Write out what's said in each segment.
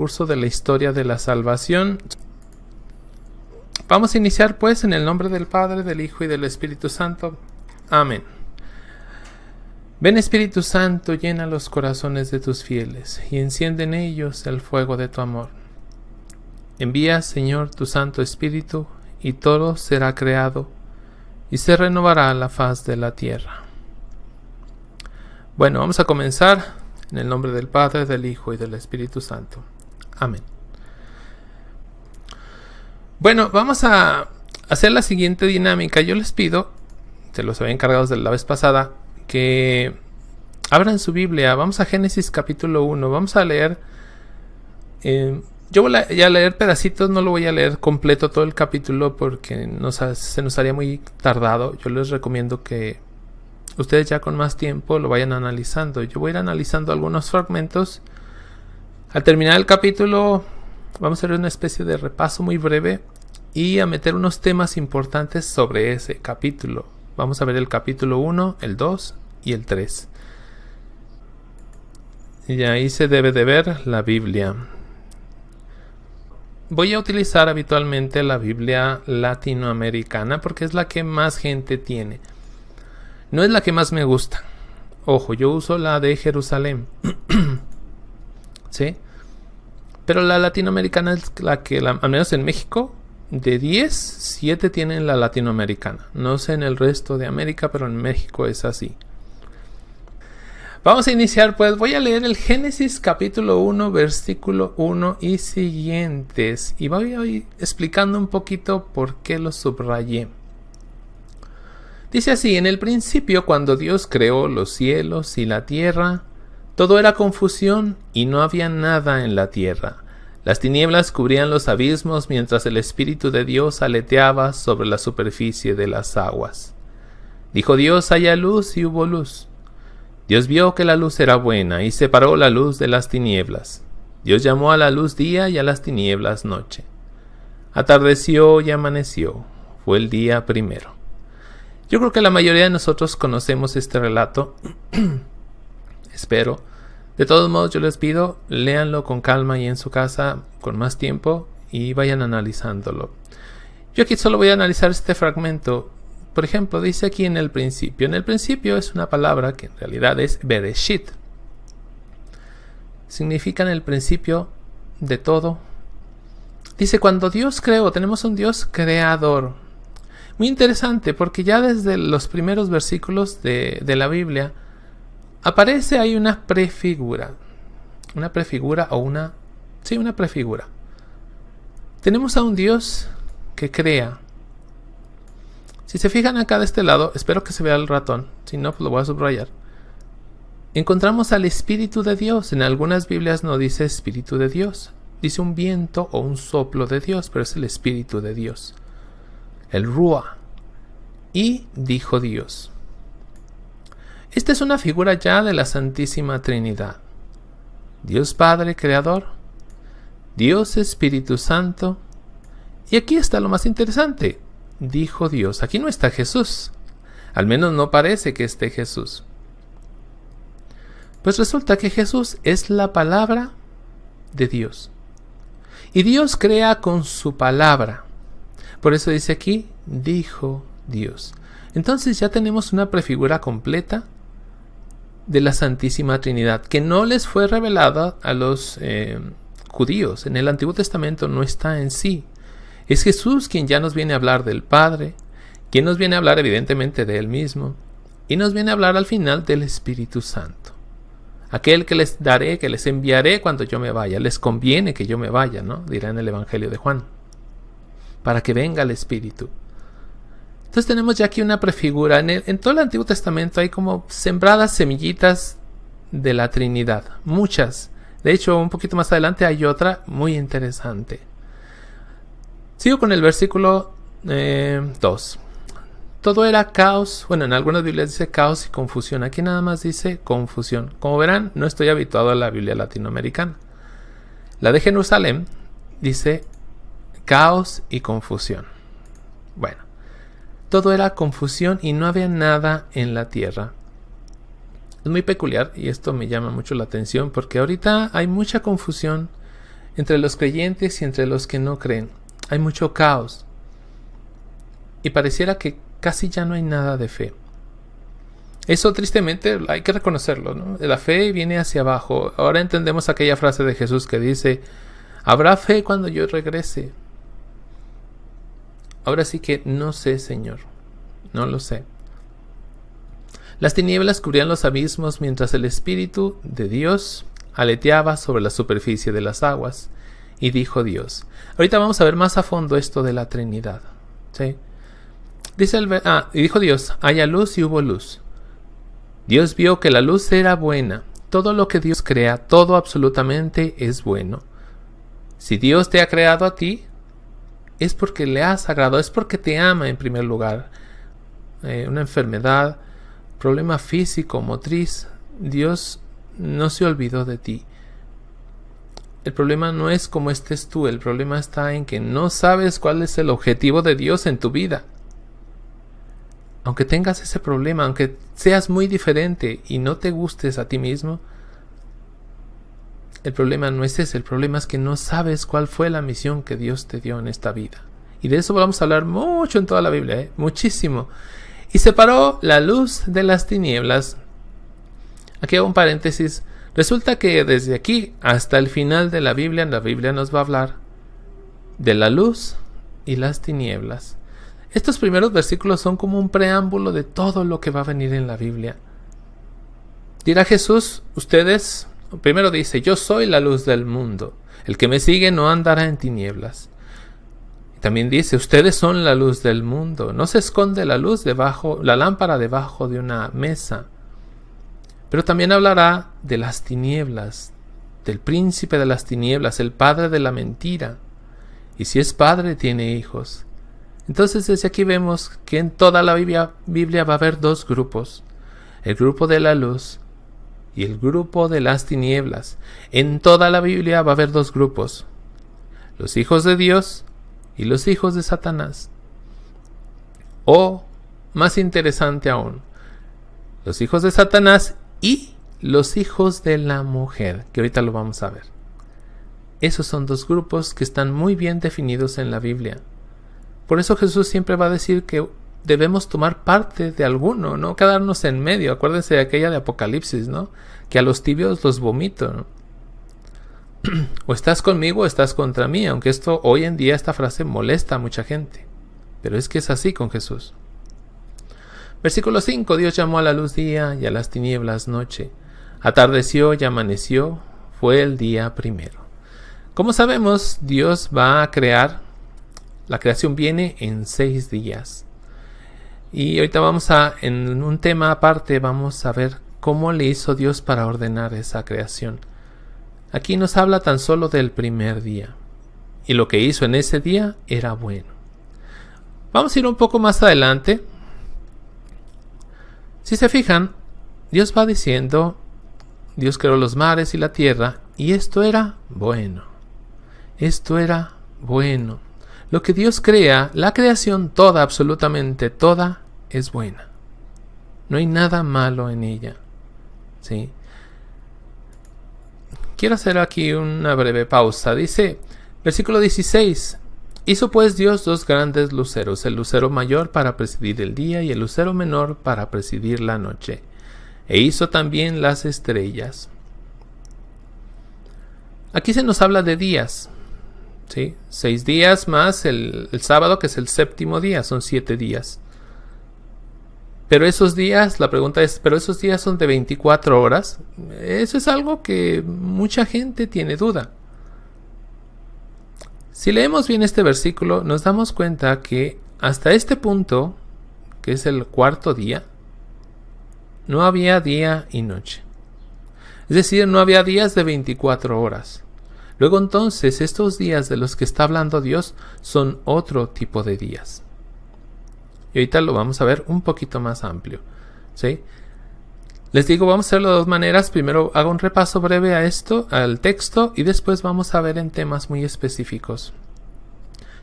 curso de la historia de la salvación. Vamos a iniciar pues en el nombre del Padre, del Hijo y del Espíritu Santo. Amén. Ven Espíritu Santo, llena los corazones de tus fieles y enciende en ellos el fuego de tu amor. Envía, Señor, tu Santo Espíritu y todo será creado y se renovará la faz de la tierra. Bueno, vamos a comenzar en el nombre del Padre, del Hijo y del Espíritu Santo. Amén. Bueno, vamos a hacer la siguiente dinámica. Yo les pido, se los había encargado desde la vez pasada, que abran su Biblia. Vamos a Génesis capítulo 1. Vamos a leer. Yo voy a leer pedacitos, no lo voy a leer completo todo el capítulo porque se nos haría muy tardado. Yo les recomiendo que ustedes ya con más tiempo lo vayan analizando. Yo voy a ir analizando algunos fragmentos. Al terminar el capítulo vamos a hacer una especie de repaso muy breve y a meter unos temas importantes sobre ese capítulo. Vamos a ver el capítulo 1, el 2 y el 3. Y ahí se debe de ver la Biblia. Voy a utilizar habitualmente la Biblia latinoamericana porque es la que más gente tiene. No es la que más me gusta. Ojo, yo uso la de Jerusalén. ¿Sí? Pero la latinoamericana es la que, al menos en México, de 10, 7 tienen la latinoamericana. No sé en el resto de América, pero en México es así. Vamos a iniciar, pues voy a leer el Génesis capítulo 1, versículo 1 y siguientes. Y voy a ir explicando un poquito por qué lo subrayé. Dice así: en el principio, cuando Dios creó los cielos y la tierra, todo era confusión y no había nada en la tierra. Las tinieblas cubrían los abismos mientras el Espíritu de Dios aleteaba sobre la superficie de las aguas. Dijo Dios: haya luz, y hubo luz. Dios vio que la luz era buena y separó la luz de las tinieblas. Dios llamó a la luz día y a las tinieblas noche. Atardeció y amaneció. Fue el día primero. Yo creo que la mayoría de nosotros conocemos este relato. Espero. De todos modos, yo les pido, léanlo con calma y en su casa con más tiempo y vayan analizándolo. Yo aquí solo voy a analizar este fragmento. Por ejemplo, dice aquí en el principio. En el principio es una palabra que en realidad es Bereshit. Significa en el principio de todo. Dice, cuando Dios creó, tenemos un Dios creador. Muy interesante porque ya desde los primeros versículos de la Biblia aparece ahí una prefigura. Una prefigura o una... Sí, una prefigura. Tenemos a un Dios que crea. Si se fijan acá de este lado, espero que se vea el ratón, si no, pues lo voy a subrayar. Encontramos al Espíritu de Dios. En algunas Biblias no dice Espíritu de Dios. Dice un viento o un soplo de Dios, pero es el Espíritu de Dios. El Ruah. Y dijo Dios. Esta es una figura ya de la Santísima Trinidad. Dios Padre Creador, Dios Espíritu Santo. Y aquí está lo más interesante. Dijo Dios. Aquí no está Jesús. Al menos no parece que esté Jesús. Pues resulta que Jesús es la palabra de Dios. Y Dios crea con su palabra. Por eso dice aquí, dijo Dios. Entonces ya tenemos una prefigura completa de la Santísima Trinidad, que no les fue revelada a los judíos. En el Antiguo Testamento no está en sí. Es Jesús quien ya nos viene a hablar del Padre, quien nos viene a hablar evidentemente de Él mismo, y nos viene a hablar al final del Espíritu Santo. Aquel que les daré, que les enviaré cuando yo me vaya. Les conviene que yo me vaya, ¿no? Dirá en el Evangelio de Juan. Para que venga el Espíritu. Entonces tenemos ya aquí una prefigura. En todo el Antiguo Testamento hay como sembradas semillitas de la Trinidad. Muchas. De hecho, un poquito más adelante hay otra muy interesante. Sigo con el versículo 2. Todo era caos. Bueno, en algunas Biblias dice caos y confusión. Aquí nada más dice confusión. Como verán, no estoy habituado a la Biblia latinoamericana. La de Jerusalén dice caos y confusión. Bueno, todo era confusión y no había nada en la tierra. Es muy peculiar y esto me llama mucho la atención porque ahorita hay mucha confusión entre los creyentes y entre los que no creen. Hay mucho caos. Y pareciera que casi ya no hay nada de fe. Eso tristemente hay que reconocerlo, ¿no? La fe viene hacia abajo. Ahora entendemos aquella frase de Jesús que dice: habrá fe cuando yo regrese. Ahora sí que no sé, Señor. No lo sé. Las tinieblas cubrían los abismos mientras el Espíritu de Dios aleteaba sobre la superficie de las aguas. Y dijo Dios. Ahorita vamos a ver más a fondo esto de la Trinidad, ¿sí? Dice y dijo Dios: haya luz, y hubo luz. Dios vio que la luz era buena. Todo lo que Dios crea, todo absolutamente es bueno. Si Dios te ha creado a ti, es porque le has agradado, es porque te ama en primer lugar. Una enfermedad, problema físico, motriz, Dios no se olvidó de ti. El problema no es cómo estés tú, el problema está en que no sabes cuál es el objetivo de Dios en tu vida. Aunque tengas ese problema, aunque seas muy diferente y no te gustes a ti mismo, el problema no es ese, el problema es que no sabes cuál fue la misión que Dios te dio en esta vida. Y de eso vamos a hablar mucho en toda la Biblia, muchísimo. Y separó la luz de las tinieblas. Aquí hago un paréntesis. Resulta que desde aquí hasta el final de la Biblia nos va a hablar de la luz y las tinieblas. Estos primeros versículos son como un preámbulo de todo lo que va a venir en la Biblia. Dirá Jesús, ustedes, primero dice: yo soy la luz del mundo. El que me sigue no andará en tinieblas. También dice: ustedes son la luz del mundo. No se esconde la luz debajo, la lámpara debajo de una mesa. Pero también hablará de las tinieblas, del príncipe de las tinieblas, el padre de la mentira. Y si es padre, tiene hijos. Entonces desde aquí vemos que en toda la Biblia va a haber dos grupos: el grupo de la luz y el grupo de las tinieblas. En toda la Biblia va a haber dos grupos: los hijos de Dios y los hijos de Satanás. O, más interesante aún, los hijos de Satanás y los hijos de la mujer, que ahorita lo vamos a ver. Esos son dos grupos que están muy bien definidos en la Biblia. Por eso Jesús siempre va a decir que debemos tomar parte de alguno, no quedarnos en medio. Acuérdense de aquella de Apocalipsis, ¿no? Que a los tibios los vomito, ¿no? O estás conmigo o estás contra mí, aunque hoy en día esta frase molesta a mucha gente. Pero es que es así con Jesús. Versículo 5. Dios llamó a la luz día y a las tinieblas noche. Atardeció y amaneció, fue el día primero. Como sabemos, Dios va a crear. La creación viene en 6 días. Y ahorita en un tema aparte, vamos a ver cómo le hizo Dios para ordenar esa creación. Aquí nos habla tan solo del primer día. Y lo que hizo en ese día era bueno. Vamos a ir un poco más adelante. Si se fijan, Dios va diciendo: Dios creó los mares y la tierra, y esto era bueno. Esto era bueno. Lo que Dios crea, la creación toda, absolutamente toda, es buena. No hay nada malo en ella. ¿Sí? Quiero hacer aquí una breve pausa. Dice, versículo 16. Hizo pues Dios 2 grandes luceros, el lucero mayor para presidir el día y el lucero menor para presidir la noche. E hizo también las estrellas. Aquí se nos habla de días. ¿Sí? 6 días más el sábado, que es el 7º día, son 7 días. Pero esos días, la pregunta es, ¿pero esos días son de 24 horas? Eso es algo que mucha gente tiene duda. Si leemos bien este versículo, nos damos cuenta que hasta este punto, que es el 4º día, no había día y noche. Es decir, no había días de 24 horas. Luego entonces, estos días de los que está hablando Dios son otro tipo de días. Y ahorita lo vamos a ver un poquito más amplio. ¿Sí? Les digo, vamos a hacerlo de 2 maneras. Primero hago un repaso breve a esto, al texto, y después vamos a ver en temas muy específicos.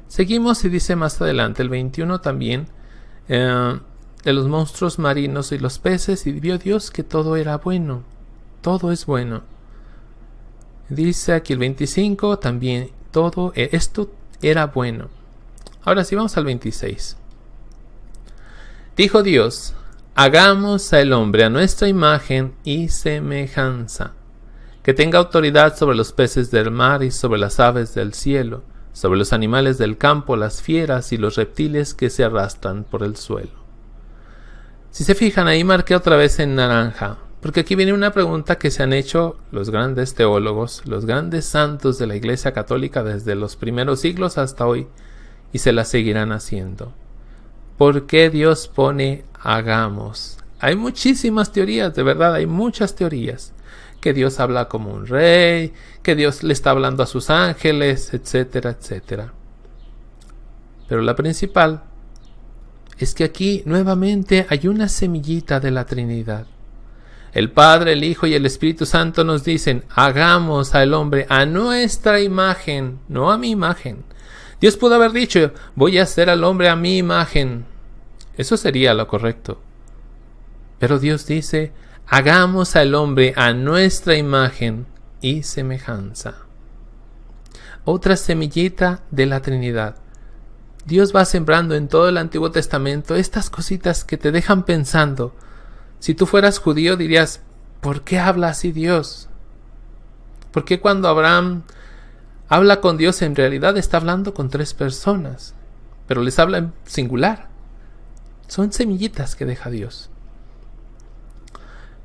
Seguimos y dice más adelante, el 21 también, de los monstruos marinos y los peces, y vio Dios que todo era bueno. Todo es bueno. Dice aquí el 25, también todo esto era bueno. Ahora sí, vamos al 26. Dijo Dios: hagamos al hombre a nuestra imagen y semejanza, que tenga autoridad sobre los peces del mar y sobre las aves del cielo, sobre los animales del campo, las fieras y los reptiles que se arrastran por el suelo. Si se fijan, ahí marqué otra vez en naranja, porque aquí viene una pregunta que se han hecho los grandes teólogos, los grandes santos de la Iglesia Católica desde los primeros siglos hasta hoy, y se la seguirán haciendo. ¿Por qué Dios pone hagamos? Hay muchísimas teorías, de verdad, hay muchas teorías. Que Dios habla como un rey, que Dios le está hablando a sus ángeles, etcétera, etcétera. Pero la principal es que aquí nuevamente hay una semillita de la Trinidad. El Padre, el Hijo y el Espíritu Santo nos dicen: hagamos al hombre a nuestra imagen, no a mi imagen. Dios pudo haber dicho: voy a hacer al hombre a mi imagen. Eso sería lo correcto. Pero Dios dice: hagamos al hombre a nuestra imagen y semejanza. Otra semillita de la Trinidad. Dios va sembrando en todo el Antiguo Testamento estas cositas que te dejan pensando. Si tú fueras judío dirías: ¿por qué habla así Dios? ¿Por qué cuando Abraham habla con Dios en realidad está hablando con 3 personas? Pero les habla en singular. Son semillitas que deja Dios.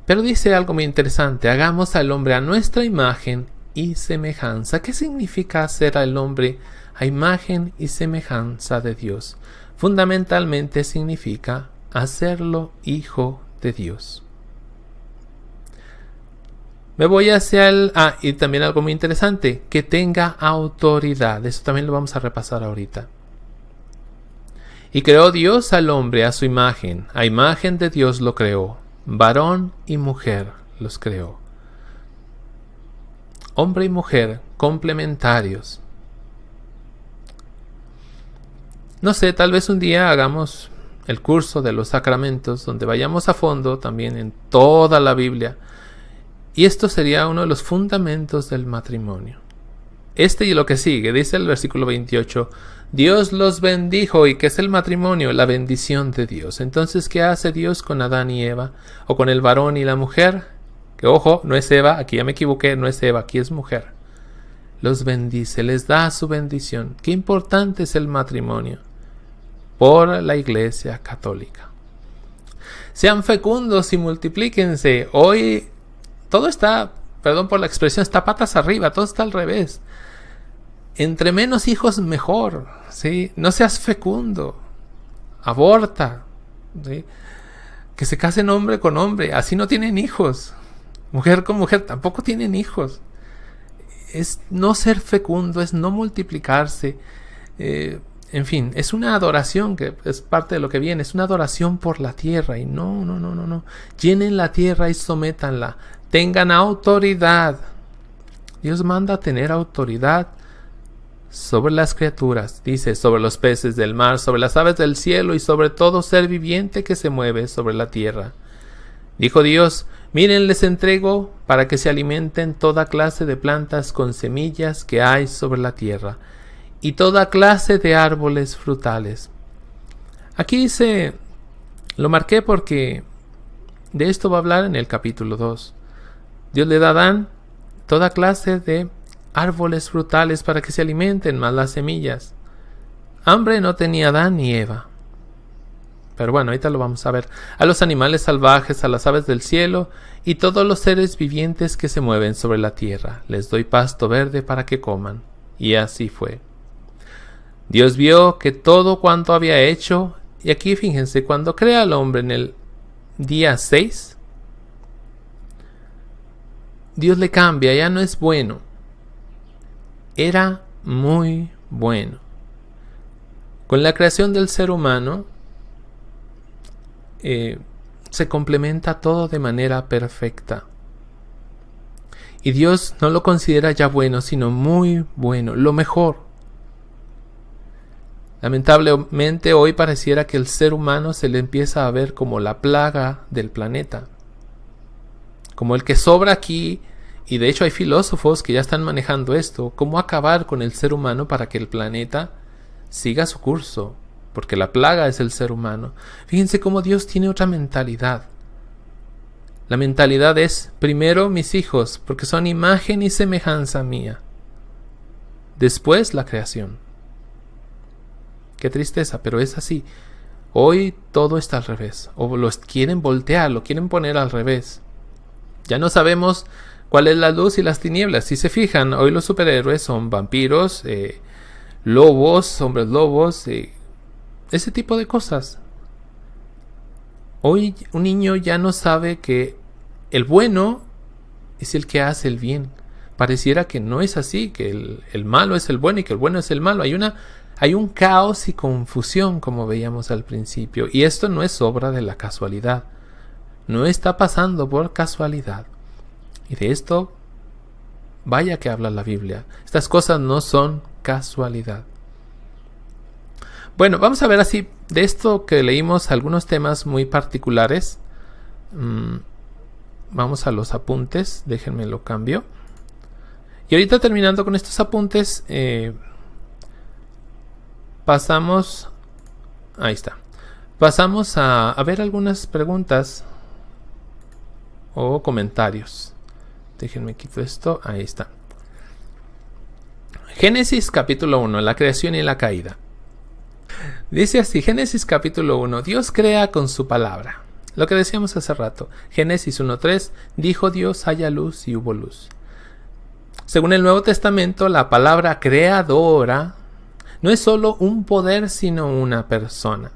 Pero dice algo muy interesante: hagamos al hombre a nuestra imagen y semejanza. ¿Qué significa hacer al hombre a imagen y semejanza de Dios? Fundamentalmente significa hacerlo hijo de Dios. Me voy hacia el... y también algo muy interesante, que tenga autoridad. Eso también lo vamos a repasar ahorita. Y creó Dios al hombre a su imagen. A imagen de Dios lo creó. Varón y mujer los creó. Hombre y mujer complementarios. No sé, tal vez un día hagamos el curso de los sacramentos, donde vayamos a fondo también en toda la Biblia. Y esto sería uno de los fundamentos del matrimonio. Este y lo que sigue, dice el versículo 28, Dios los bendijo. ¿Y qué es el matrimonio? La bendición de Dios. Entonces, ¿qué hace Dios con Adán y Eva? O con el varón y la mujer. Que ojo, no es Eva, aquí ya me equivoqué, no es Eva, aquí es mujer. Los bendice, les da su bendición. Qué importante es el matrimonio por la Iglesia Católica. Sean fecundos y multiplíquense. Hoy todo está, perdón por la expresión, está patas arriba, todo está al revés. Entre menos hijos mejor, ¿sí? No seas fecundo, aborta, ¿sí? Que se casen hombre con hombre, así no tienen hijos. Mujer con mujer tampoco tienen hijos. Es no ser fecundo, es no multiplicarse. En fin, es una adoración que es parte de lo que viene, es una adoración por la tierra. Y no. Llenen la tierra y sométanla. Tengan autoridad. Dios manda a tener autoridad sobre las criaturas. Dice, sobre los peces del mar, sobre las aves del cielo y sobre todo ser viviente que se mueve sobre la tierra. Dijo Dios, miren, les entrego para que se alimenten toda clase de plantas con semillas que hay sobre la tierra y toda clase de árboles frutales. Aquí dice, lo marqué porque de esto va a hablar en el capítulo 2. Dios le da a Adán toda clase de árboles frutales para que se alimenten, más las semillas. Hambre no tenía Adán ni Eva. Pero bueno, ahorita lo vamos a ver. A los animales salvajes, a las aves del cielo y todos los seres vivientes que se mueven sobre la tierra. Les doy pasto verde para que coman. Y así fue. Dios vio que todo cuanto había hecho, y aquí fíjense, cuando crea al hombre en el día 6, Dios le cambia, ya no es bueno. Era muy bueno. Con la creación del ser humano, se complementa todo de manera perfecta. Y Dios no lo considera ya bueno, sino muy bueno, lo mejor. Lamentablemente hoy pareciera que el ser humano se le empieza a ver como la plaga del planeta, como el que sobra aquí Y de hecho hay filósofos que ya están manejando esto, cómo acabar con el ser humano para que el planeta siga su curso, porque la plaga es el ser humano. Fíjense cómo Dios tiene otra mentalidad. La mentalidad es, primero mis hijos, porque son imagen y semejanza mía. Después la creación. Qué tristeza, pero es así. Hoy todo está al revés, o lo quieren voltear, lo quieren poner al revés. Ya no sabemos cuál es la luz y las tinieblas. Si se fijan, hoy los superhéroes son vampiros, lobos, hombres lobos, ese tipo de cosas. Hoy un niño ya no sabe que el bueno es el que hace el bien. Pareciera que no es así, que el malo es el bueno y que el bueno es el malo. Hay un caos y confusión, como veíamos al principio. Y esto no es obra de la casualidad. No está pasando por casualidad. Y de esto, vaya que habla la Biblia. Estas cosas no son casualidad. Bueno, vamos a ver así, de esto que leímos, algunos temas muy particulares. Vamos a los apuntes, déjenme lo cambio. Y ahorita terminando con estos apuntes, pasamos a ver algunas preguntas o comentarios. Déjenme quitar esto, ahí está. Génesis capítulo 1, la creación y la caída. Dice así, Génesis capítulo 1, Dios crea con su palabra. Lo que decíamos hace rato. Génesis 1:3, dijo Dios, haya luz y hubo luz. Según el Nuevo Testamento, la palabra creadora no es solo un poder, sino una persona.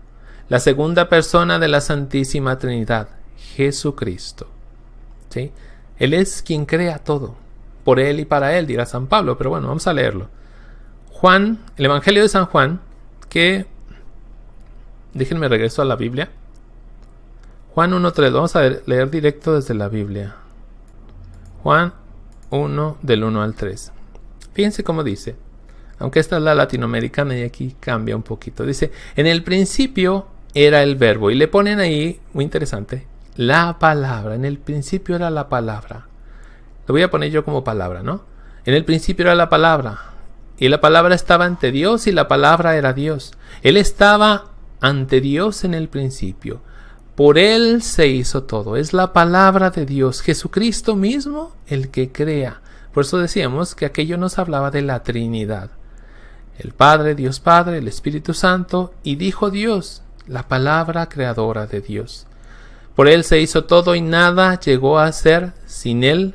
La segunda persona de la Santísima Trinidad, Jesucristo. ¿Sí? Él es quien crea todo. Por Él y para Él, dirá San Pablo. Pero bueno, vamos a leerlo. Juan, el Evangelio de San Juan, que... Déjenme regreso a la Biblia. Juan 1:3, vamos a leer directo desde la Biblia. Juan 1, del 1 al 3. Fíjense cómo dice. Aunque esta es la latinoamericana y aquí cambia un poquito. Dice, en el principio era el verbo. Y le ponen ahí, muy interesante, la palabra. En el principio era la palabra. Lo voy a poner yo como palabra, ¿no? En el principio era la palabra. Y la palabra estaba ante Dios y la palabra era Dios. Él estaba ante Dios en el principio. Por Él se hizo todo. Es la palabra de Dios. Jesucristo mismo el que crea. Por eso decíamos que aquello nos hablaba de la Trinidad. El Padre, Dios Padre, el Espíritu Santo, y dijo Dios, la palabra creadora de Dios. Por Él se hizo todo y nada llegó a ser sin Él.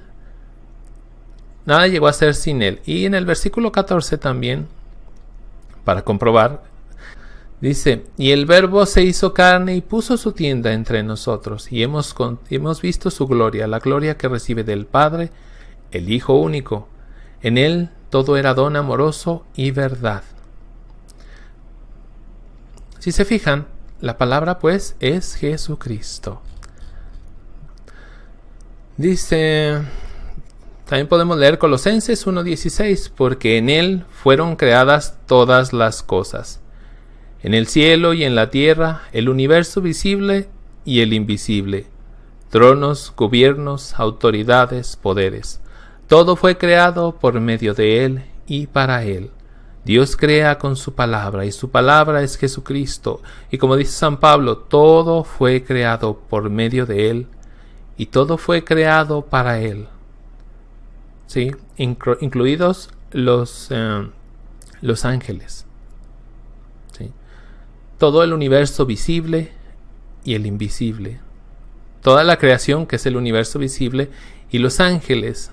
Nada llegó a ser sin Él. Y en el versículo 14 también, para comprobar, dice, y el Verbo se hizo carne y puso su tienda entre nosotros, y hemos visto su gloria, la gloria que recibe del Padre, el Hijo único. En Él todo era don amoroso y verdad. Si se fijan, la palabra pues es Jesucristo. Dice, también podemos leer Colosenses 1:16, porque en Él fueron creadas todas las cosas, en el cielo y en la tierra, el universo visible y el invisible, tronos, gobiernos, autoridades, poderes. Todo fue creado por medio de Él y para Él. Dios crea con su palabra y su palabra es Jesucristo. Y como dice San Pablo, todo fue creado por medio de Él y todo fue creado para Él. ¿Sí? Incluidos los ángeles. ¿Sí? Todo el universo visible y el invisible. Toda la creación que es el universo visible y los ángeles,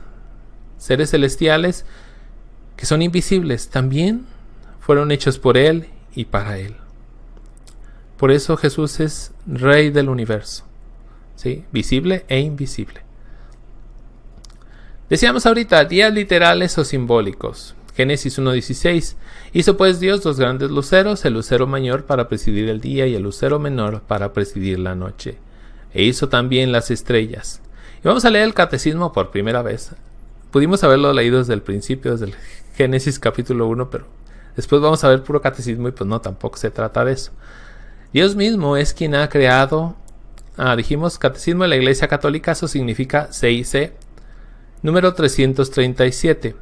seres celestiales que son invisibles, también fueron hechos por Él y para Él. Por eso Jesús es Rey del universo, ¿sí? Visible e invisible. Decíamos ahorita, días literales o simbólicos. Génesis 1:16. Hizo pues Dios dos grandes luceros, el lucero mayor para presidir el día y el lucero menor para presidir la noche. E hizo también las estrellas. Y vamos a leer el catecismo por primera vez. Pudimos haberlo leído desde el principio, desde el Génesis capítulo 1, pero después vamos a ver puro catecismo y pues no, tampoco se trata de eso. Dios mismo es quien ha creado, dijimos catecismo de la Iglesia Católica, eso significa CIC, Número 337.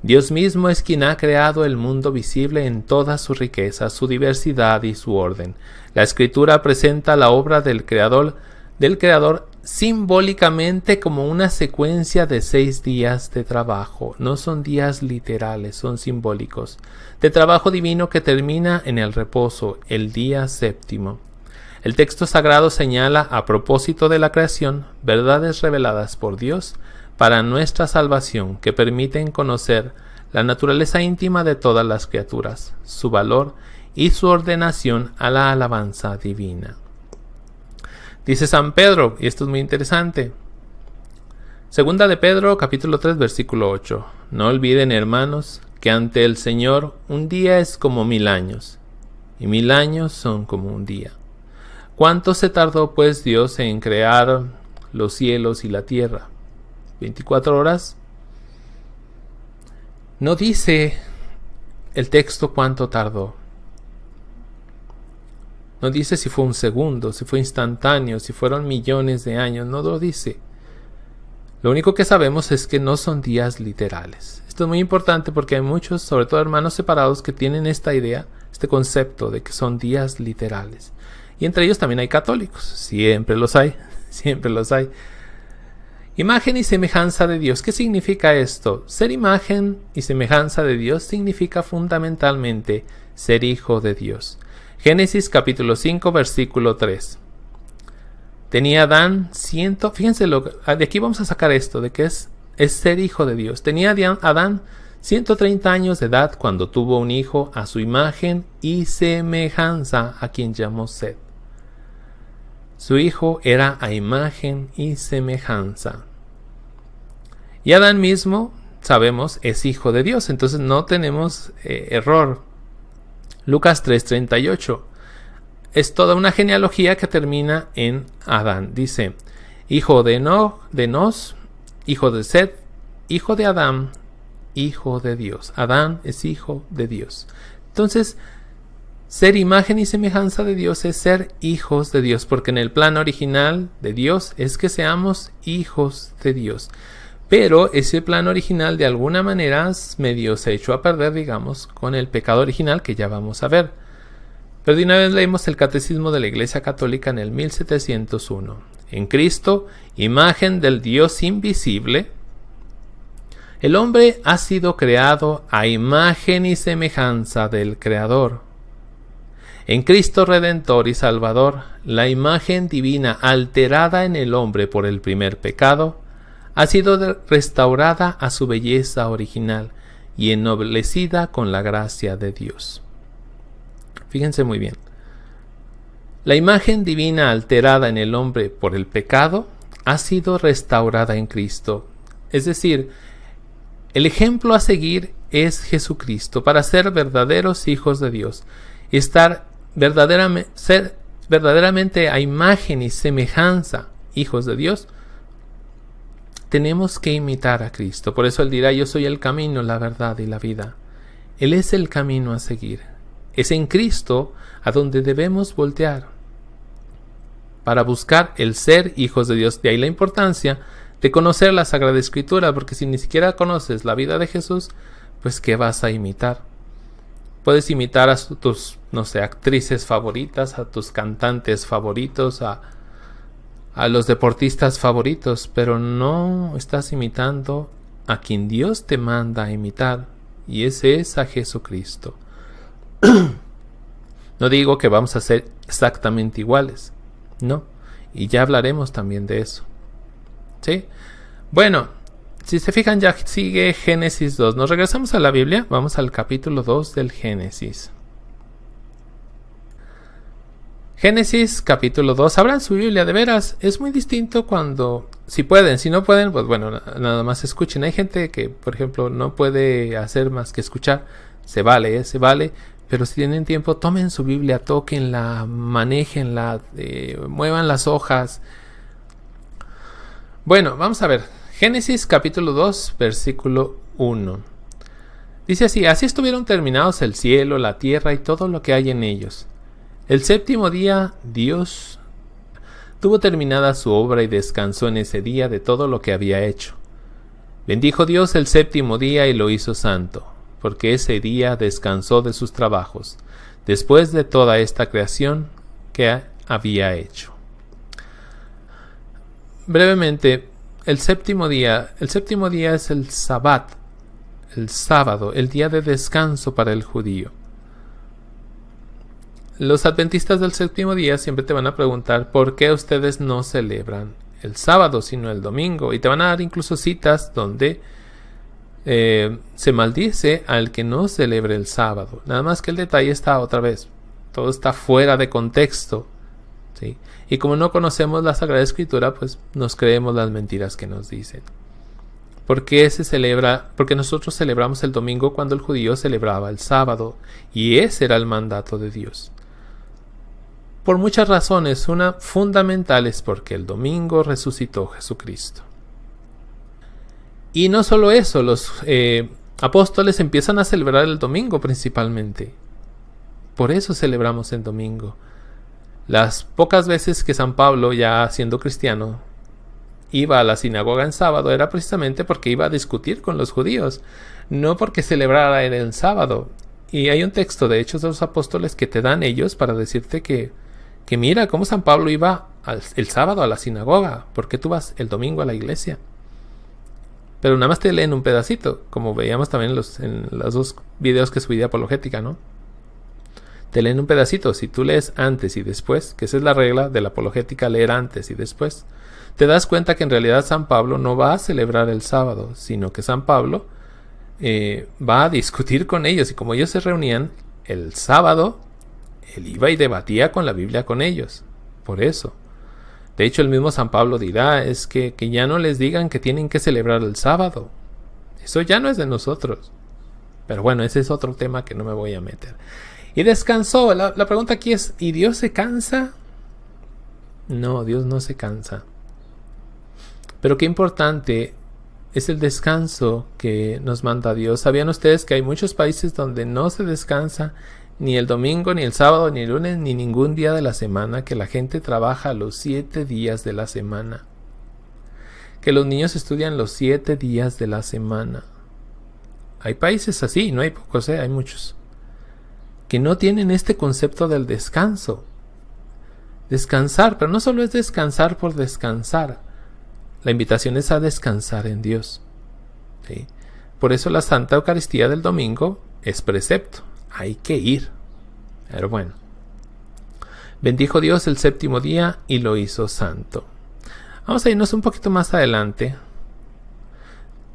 Dios mismo es quien ha creado el mundo visible en toda su riqueza, su diversidad y su orden. La Escritura presenta la obra del Creador simbólicamente como una secuencia de 6 días de trabajo. No son días literales, son simbólicos. De trabajo divino que termina en el reposo, el día séptimo. El texto sagrado señala, a propósito de la creación, verdades reveladas por Dios para nuestra salvación que permiten conocer la naturaleza íntima de todas las criaturas, su valor y su ordenación a la alabanza divina. Dice San Pedro, y esto es muy interesante, Segunda de Pedro, capítulo 3, versículo 8. No olviden, hermanos, que ante el Señor un día es como 1000 años, y 1000 años son como un día. ¿Cuánto se tardó pues Dios en crear los cielos y la tierra? 24 horas. No dice el texto cuánto tardó. No dice si fue un segundo, si fue instantáneo, si fueron millones de años. No lo dice. Lo único que sabemos es que no son días literales. Esto es muy importante porque hay muchos, sobre todo hermanos separados, que tienen esta idea, este concepto de que son días literales. Y entre ellos también hay católicos. Siempre los hay, siempre los hay. Imagen y semejanza de Dios. ¿Qué significa esto? Ser imagen y semejanza de Dios significa fundamentalmente ser hijo de Dios. Génesis capítulo 5 versículo 3. Tenía Adán fíjense, de aquí vamos a sacar esto, de que es ser hijo de Dios. Tenía Adán 130 años de edad cuando tuvo un hijo a su imagen y semejanza, a quien llamó Set. Su hijo era a imagen y semejanza. Y Adán mismo, sabemos, es hijo de Dios, entonces no tenemos error. Lucas 3:38. Es toda una genealogía que termina en Adán. Dice, hijo de Nos, hijo de Set, hijo de Adán, hijo de Dios. Adán es hijo de Dios. Entonces, ser imagen y semejanza de Dios es ser hijos de Dios, porque en el plan original de Dios es que seamos hijos de Dios. Pero ese plan original de alguna manera medio se echó a perder, digamos, con el pecado original que ya vamos a ver. Pero de una vez leemos el Catecismo de la Iglesia Católica en el 1701. En Cristo, imagen del Dios invisible, el hombre ha sido creado a imagen y semejanza del Creador. En Cristo Redentor y Salvador, la imagen divina alterada en el hombre por el primer pecado, ha sido restaurada a su belleza original y ennoblecida con la gracia de Dios. Fíjense muy bien. La imagen divina alterada en el hombre por el pecado ha sido restaurada en Cristo. Es decir, el ejemplo a seguir es Jesucristo para ser verdaderos hijos de Dios y ser verdaderamente a imagen y semejanza hijos de Dios. Tenemos que imitar a Cristo. Por eso Él dirá, yo soy el camino, la verdad y la vida. Él es el camino a seguir. Es en Cristo a donde debemos voltear para buscar el ser hijos de Dios. De ahí la importancia de conocer la Sagrada Escritura, porque si ni siquiera conoces la vida de Jesús, pues ¿qué vas a imitar? Puedes imitar a tus, actrices favoritas, a tus cantantes favoritos, a los deportistas favoritos, pero no estás imitando a quien Dios te manda a imitar, y ese es a Jesucristo. No digo que vamos a ser exactamente iguales, no, y ya hablaremos también de eso. ¿Sí? Bueno, si se fijan, ya sigue Génesis 2. Nos regresamos a la Biblia, vamos al capítulo 2 del Génesis. Génesis capítulo 2. Abran su Biblia, de veras, es muy distinto cuando, si pueden, si no pueden, pues bueno, nada más escuchen. Hay gente que, por ejemplo, no puede hacer más que escuchar, se vale, pero si tienen tiempo, tomen su Biblia, tóquenla, manéjenla, muevan las hojas. Bueno, vamos a ver, Génesis capítulo 2, versículo 1. Dice así, así estuvieron terminados el cielo, la tierra y todo lo que hay en ellos. El séptimo día Dios tuvo terminada su obra y descansó en ese día de todo lo que había hecho. Bendijo Dios el séptimo día y lo hizo santo, porque ese día descansó de sus trabajos, después de toda esta creación que había hecho. Brevemente, el séptimo día es el Sabbat, el sábado, el día de descanso para el judío. Los adventistas del séptimo día siempre te van a preguntar por qué ustedes no celebran el sábado sino el domingo, y te van a dar incluso citas donde se maldice al que no celebre el sábado. Nada más que el detalle está otra vez, todo está fuera de contexto, ¿sí? Y como no conocemos la Sagrada Escritura, pues nos creemos las mentiras que nos dicen. ¿Por qué se celebra? Porque nosotros celebramos el domingo cuando el judío celebraba el sábado, y ese era el mandato de Dios. Por muchas razones, una fundamental es porque el domingo resucitó Jesucristo. Y no solo eso, los apóstoles empiezan a celebrar el domingo principalmente. Por eso celebramos el domingo. Las pocas veces que San Pablo, ya siendo cristiano, iba a la sinagoga en sábado, era precisamente porque iba a discutir con los judíos, no porque celebrara en el sábado. Y hay un texto de Hechos de los Apóstoles que te dan ellos para decirte que mira cómo San Pablo iba el sábado a la sinagoga, ¿por qué tú vas el domingo a la iglesia? Pero nada más te leen un pedacito, como veíamos también en los dos videos que subí de apologética, ¿no? Te leen un pedacito. Si tú lees antes y después, que esa es la regla de la apologética, leer antes y después, te das cuenta que en realidad San Pablo no va a celebrar el sábado, sino que San Pablo va a discutir con ellos, y como ellos se reunían el sábado, él iba y debatía con la Biblia con ellos. Por eso. De hecho, el mismo San Pablo dirá, es que ya no les digan que tienen que celebrar el sábado. Eso ya no es de nosotros. Pero bueno, ese es otro tema que no me voy a meter. Y descansó. La pregunta aquí es, ¿y Dios se cansa? No, Dios no se cansa. Pero qué importante es el descanso que nos manda Dios. ¿Sabían ustedes que hay muchos países donde no se descansa ni el domingo, ni el sábado, ni el lunes, ni ningún día de la semana? Que la gente trabaja los 7 días de la semana. Que los niños estudian los 7 días de la semana. Hay países así, no hay pocos, hay muchos, que no tienen este concepto del descanso. Descansar, pero no solo es descansar por descansar. La invitación es a descansar en Dios, ¿sí? Por eso la Santa Eucaristía del domingo es precepto. Hay que ir. Pero bueno. Bendijo Dios el séptimo día y lo hizo santo. Vamos a irnos un poquito más adelante.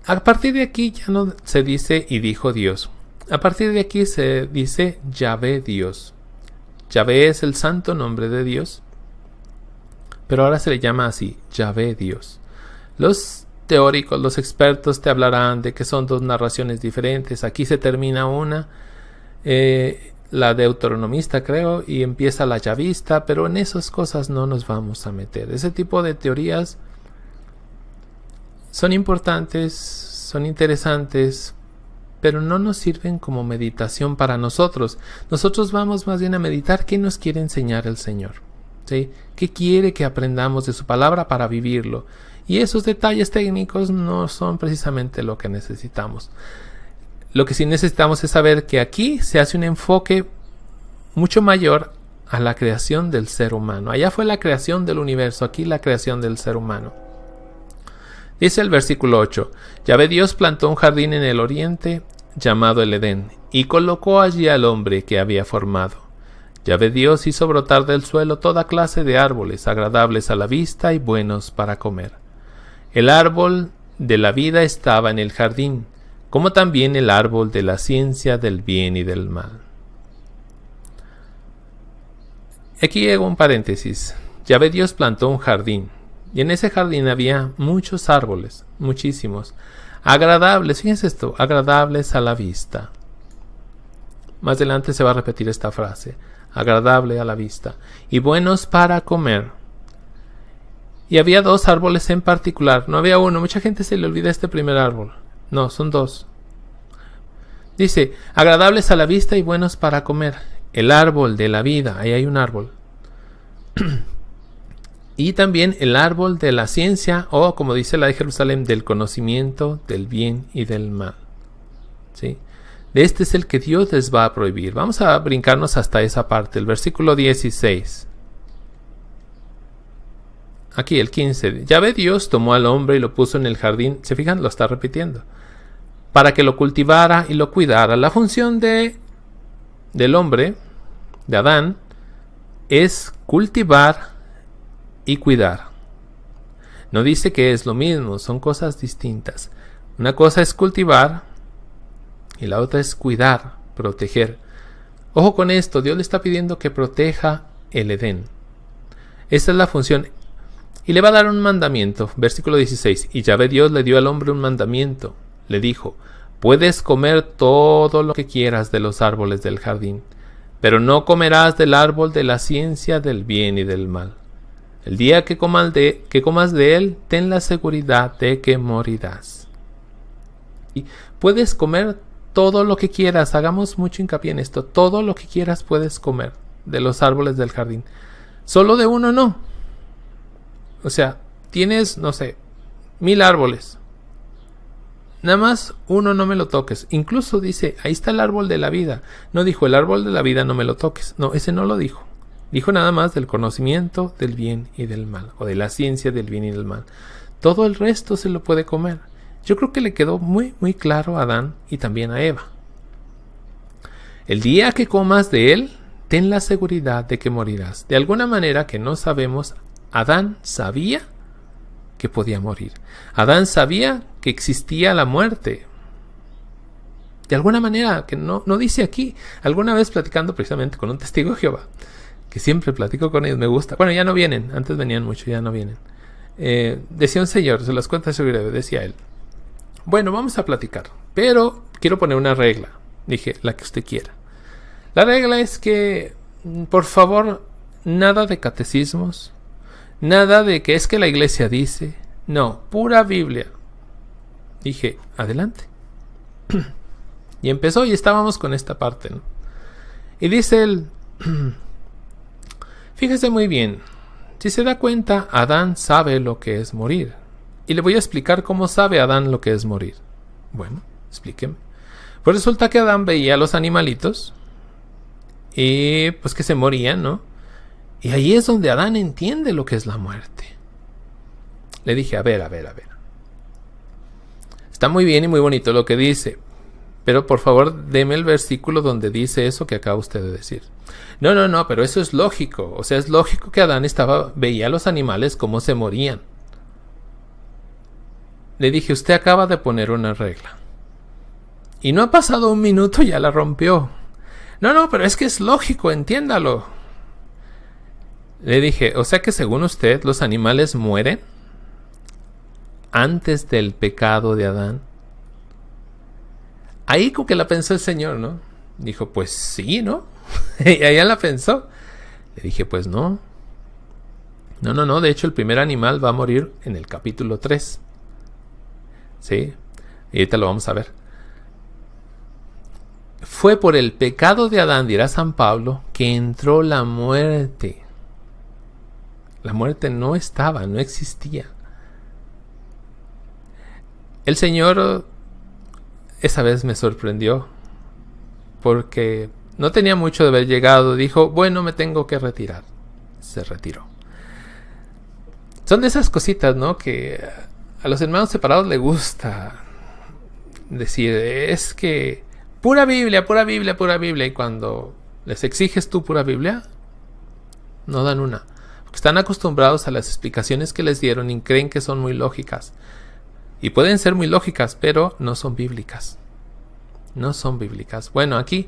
A partir de aquí ya no se dice y dijo Dios. A partir de aquí se dice Yahvé Dios. Yahvé es el santo nombre de Dios, pero ahora se le llama así, Yahvé Dios. Los teóricos, los expertos te hablarán de que son dos narraciones diferentes. Aquí se termina una, la deuteronomista creo, y empieza la yavista, pero en esas cosas no nos vamos a meter. Ese tipo de teorías son importantes, son interesantes, pero no nos sirven como meditación para nosotros. Nosotros vamos más bien a meditar qué nos quiere enseñar el Señor, ¿sí? ¿Qué quiere que aprendamos de su palabra para vivirlo? Y esos detalles técnicos no son precisamente lo que necesitamos. Lo que sí necesitamos es saber que aquí se hace un enfoque mucho mayor a la creación del ser humano. Allá fue la creación del universo, aquí la creación del ser humano. Dice el versículo 8, Yahvé Dios plantó un jardín en el oriente llamado el Edén, y colocó allí al hombre que había formado. Yahvé Dios hizo brotar del suelo toda clase de árboles agradables a la vista y buenos para comer. El árbol de la vida estaba en el jardín, como también el árbol de la ciencia del bien y del mal. Aquí llega un paréntesis. Yahvé Dios plantó un jardín, y en ese jardín había muchos árboles, muchísimos, agradables, fíjense esto, agradables a la vista. Más adelante se va a repetir esta frase, agradable a la vista, y buenos para comer. Y había 2 árboles en particular, no había uno. Mucha gente se le olvida este primer árbol. No, son 2. Dice, agradables a la vista y buenos para comer. El árbol de la vida, ahí hay un árbol. Y también el árbol de la ciencia, o como dice la de Jerusalén, del conocimiento del bien y del mal. ¿Sí? Este es el que Dios les va a prohibir. Vamos a brincarnos hasta esa parte, el versículo 16. Aquí el 15. Yahvé Dios tomó al hombre y lo puso en el jardín. ¿Se fijan? Lo está repitiendo. Para que lo cultivara y lo cuidara. La función del hombre, de Adán, es cultivar y cuidar. No dice que es lo mismo, son cosas distintas. Una cosa es cultivar y la otra es cuidar, proteger. Ojo con esto, Dios le está pidiendo que proteja el Edén. Esa es la función. Y le va a dar un mandamiento, versículo 16. Y Yahvé Dios le dio al hombre un mandamiento. Le dijo: puedes comer todo lo que quieras de los árboles del jardín, pero no comerás del árbol de la ciencia del bien y del mal. El día que comas de él, ten la seguridad de que morirás. Y puedes comer todo lo que quieras, hagamos mucho hincapié en esto, todo lo que quieras puedes comer de los árboles del jardín. Solo de uno no. O sea, tienes, no sé, 1000 árboles. Nada más uno no me lo toques. Incluso dice, ahí está el árbol de la vida. No dijo, el árbol de la vida no me lo toques. No, ese no lo dijo. Dijo nada más del conocimiento del bien y del mal, o de la ciencia del bien y del mal. Todo el resto se lo puede comer. Yo creo que le quedó muy, muy claro a Adán y también a Eva. El día que comas de él, ten la seguridad de que morirás. De alguna manera que no sabemos, Adán sabía que podía morir. Adán sabía que existía la muerte. De alguna manera, que no dice aquí. Alguna vez platicando precisamente con un testigo de Jehová, que siempre platico con ellos, me gusta. Bueno, ya no vienen, antes venían mucho, ya no vienen. Decía un señor, se las cuenta ese breve, decía él: bueno, vamos a platicar, pero quiero poner una regla. Dije, la que usted quiera. La regla es que, por favor, nada de catecismos, nada de que es que la iglesia dice. No, pura Biblia. Dije, adelante. Y empezó y estábamos con esta parte, ¿no? Y dice él, fíjese muy bien, si se da cuenta, Adán sabe lo que es morir. Y le voy a explicar cómo sabe Adán lo que es morir. Bueno, explíqueme. Pues resulta que Adán veía a los animalitos y pues que se morían, ¿no? Y ahí es donde Adán entiende lo que es la muerte. Le dije, a ver. Está muy bien y muy bonito lo que dice, pero por favor deme el versículo donde dice eso que acaba usted de decir. No, pero eso es lógico. O sea, es lógico que Adán veía a los animales cómo se morían. Le dije, usted acaba de poner una regla. Y no ha pasado un minuto y ya la rompió. No, pero es que es lógico, entiéndalo. Le dije, o sea que según usted, los animales mueren antes del pecado de Adán. Ahí como que la pensó el Señor, ¿no? Dijo, pues sí, ¿no? Y allá la pensó. Le dije, pues no. No, de hecho el primer animal va a morir en el capítulo 3. Sí, y ahorita lo vamos a ver. Fue por el pecado de Adán, dirá San Pablo, que entró la muerte. La muerte no estaba, no existía. El Señor esa vez me sorprendió porque no tenía mucho de haber llegado. Dijo, bueno, me tengo que retirar. Se retiró. Son de esas cositas, ¿no? Que a los hermanos separados les gusta decir, es que pura Biblia. Y cuando les exiges tú pura Biblia, no dan una. Porque están acostumbrados a las explicaciones que les dieron y creen que son muy lógicas. Y pueden ser muy lógicas, pero no son bíblicas. No son bíblicas. Bueno, aquí,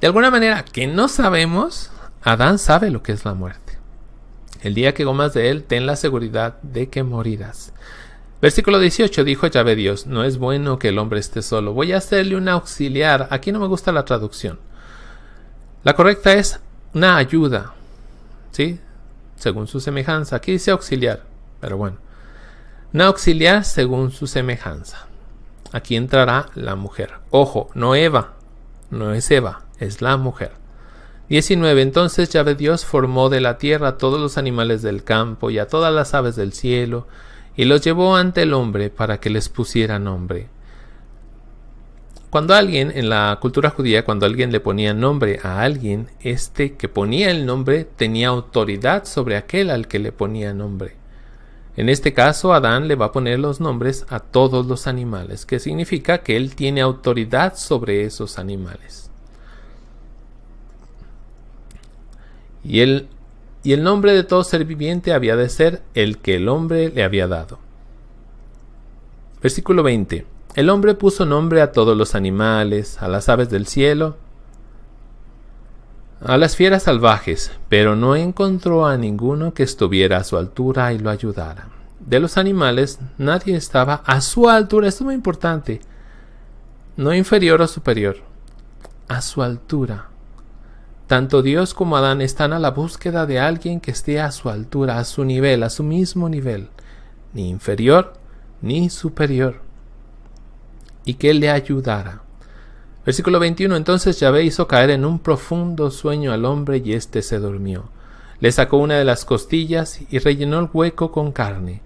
de alguna manera que no sabemos, Adán sabe lo que es la muerte. El día que comas de él, ten la seguridad de que morirás. Versículo 18, dijo Yahvé Dios, no es bueno que el hombre esté solo. Voy a hacerle un auxiliar. Aquí no me gusta la traducción. La correcta es una ayuda. ¿Sí? Según su semejanza. Aquí dice auxiliar, pero bueno. Una auxiliar según su semejanza. Aquí entrará la mujer. Ojo, no Eva. No es Eva, es la mujer. 19. Entonces Yahvé Dios formó de la tierra a todos los animales del campo y a todas las aves del cielo, y los llevó ante el hombre para que les pusiera nombre. Cuando alguien, en la cultura judía, cuando alguien le ponía nombre a alguien, este que ponía el nombre tenía autoridad sobre aquel al que le ponía nombre. En este caso, Adán le va a poner los nombres a todos los animales, que significa que él tiene autoridad sobre esos animales. Y el nombre de todo ser viviente había de ser el que el hombre le había dado. Versículo 20. El hombre puso nombre a todos los animales, a las aves del cielo, a las fieras salvajes, pero no encontró a ninguno que estuviera a su altura y lo ayudara. De los animales, nadie estaba a su altura. Esto es muy importante. No inferior o superior, a su altura. Tanto Dios como Adán están a la búsqueda de alguien que esté a su altura, a su nivel, a su mismo nivel, ni inferior ni superior, y que le ayudara. Versículo 21. Entonces Yahvé hizo caer en un profundo sueño al hombre y éste se durmió. Le sacó una de las costillas y rellenó el hueco con carne.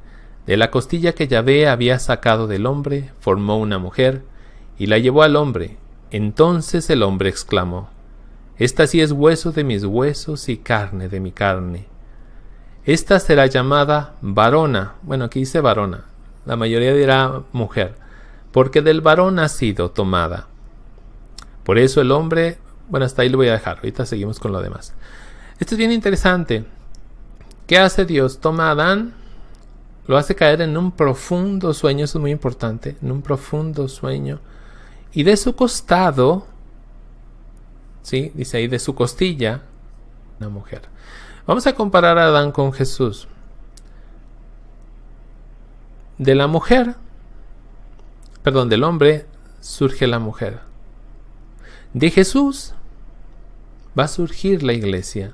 De la costilla que Yahvé había sacado del hombre, formó una mujer y la llevó al hombre. Entonces el hombre exclamó: Esta sí es hueso de mis huesos y carne de mi carne. Esta será llamada varona. Bueno, aquí dice varona. La mayoría dirá mujer, porque del varón ha sido tomada. Por eso el hombre... Bueno, hasta ahí lo voy a dejar. Ahorita seguimos con lo demás. Esto es bien interesante. ¿Qué hace Dios? Toma a Adán, lo hace caer en un profundo sueño. Eso es muy importante. En un profundo sueño. Y de su costado... ¿sí? Dice ahí, de su costilla, una mujer. Vamos a comparar a Adán con Jesús. De la mujer, perdón, del hombre surge la mujer. De Jesús va a surgir la iglesia.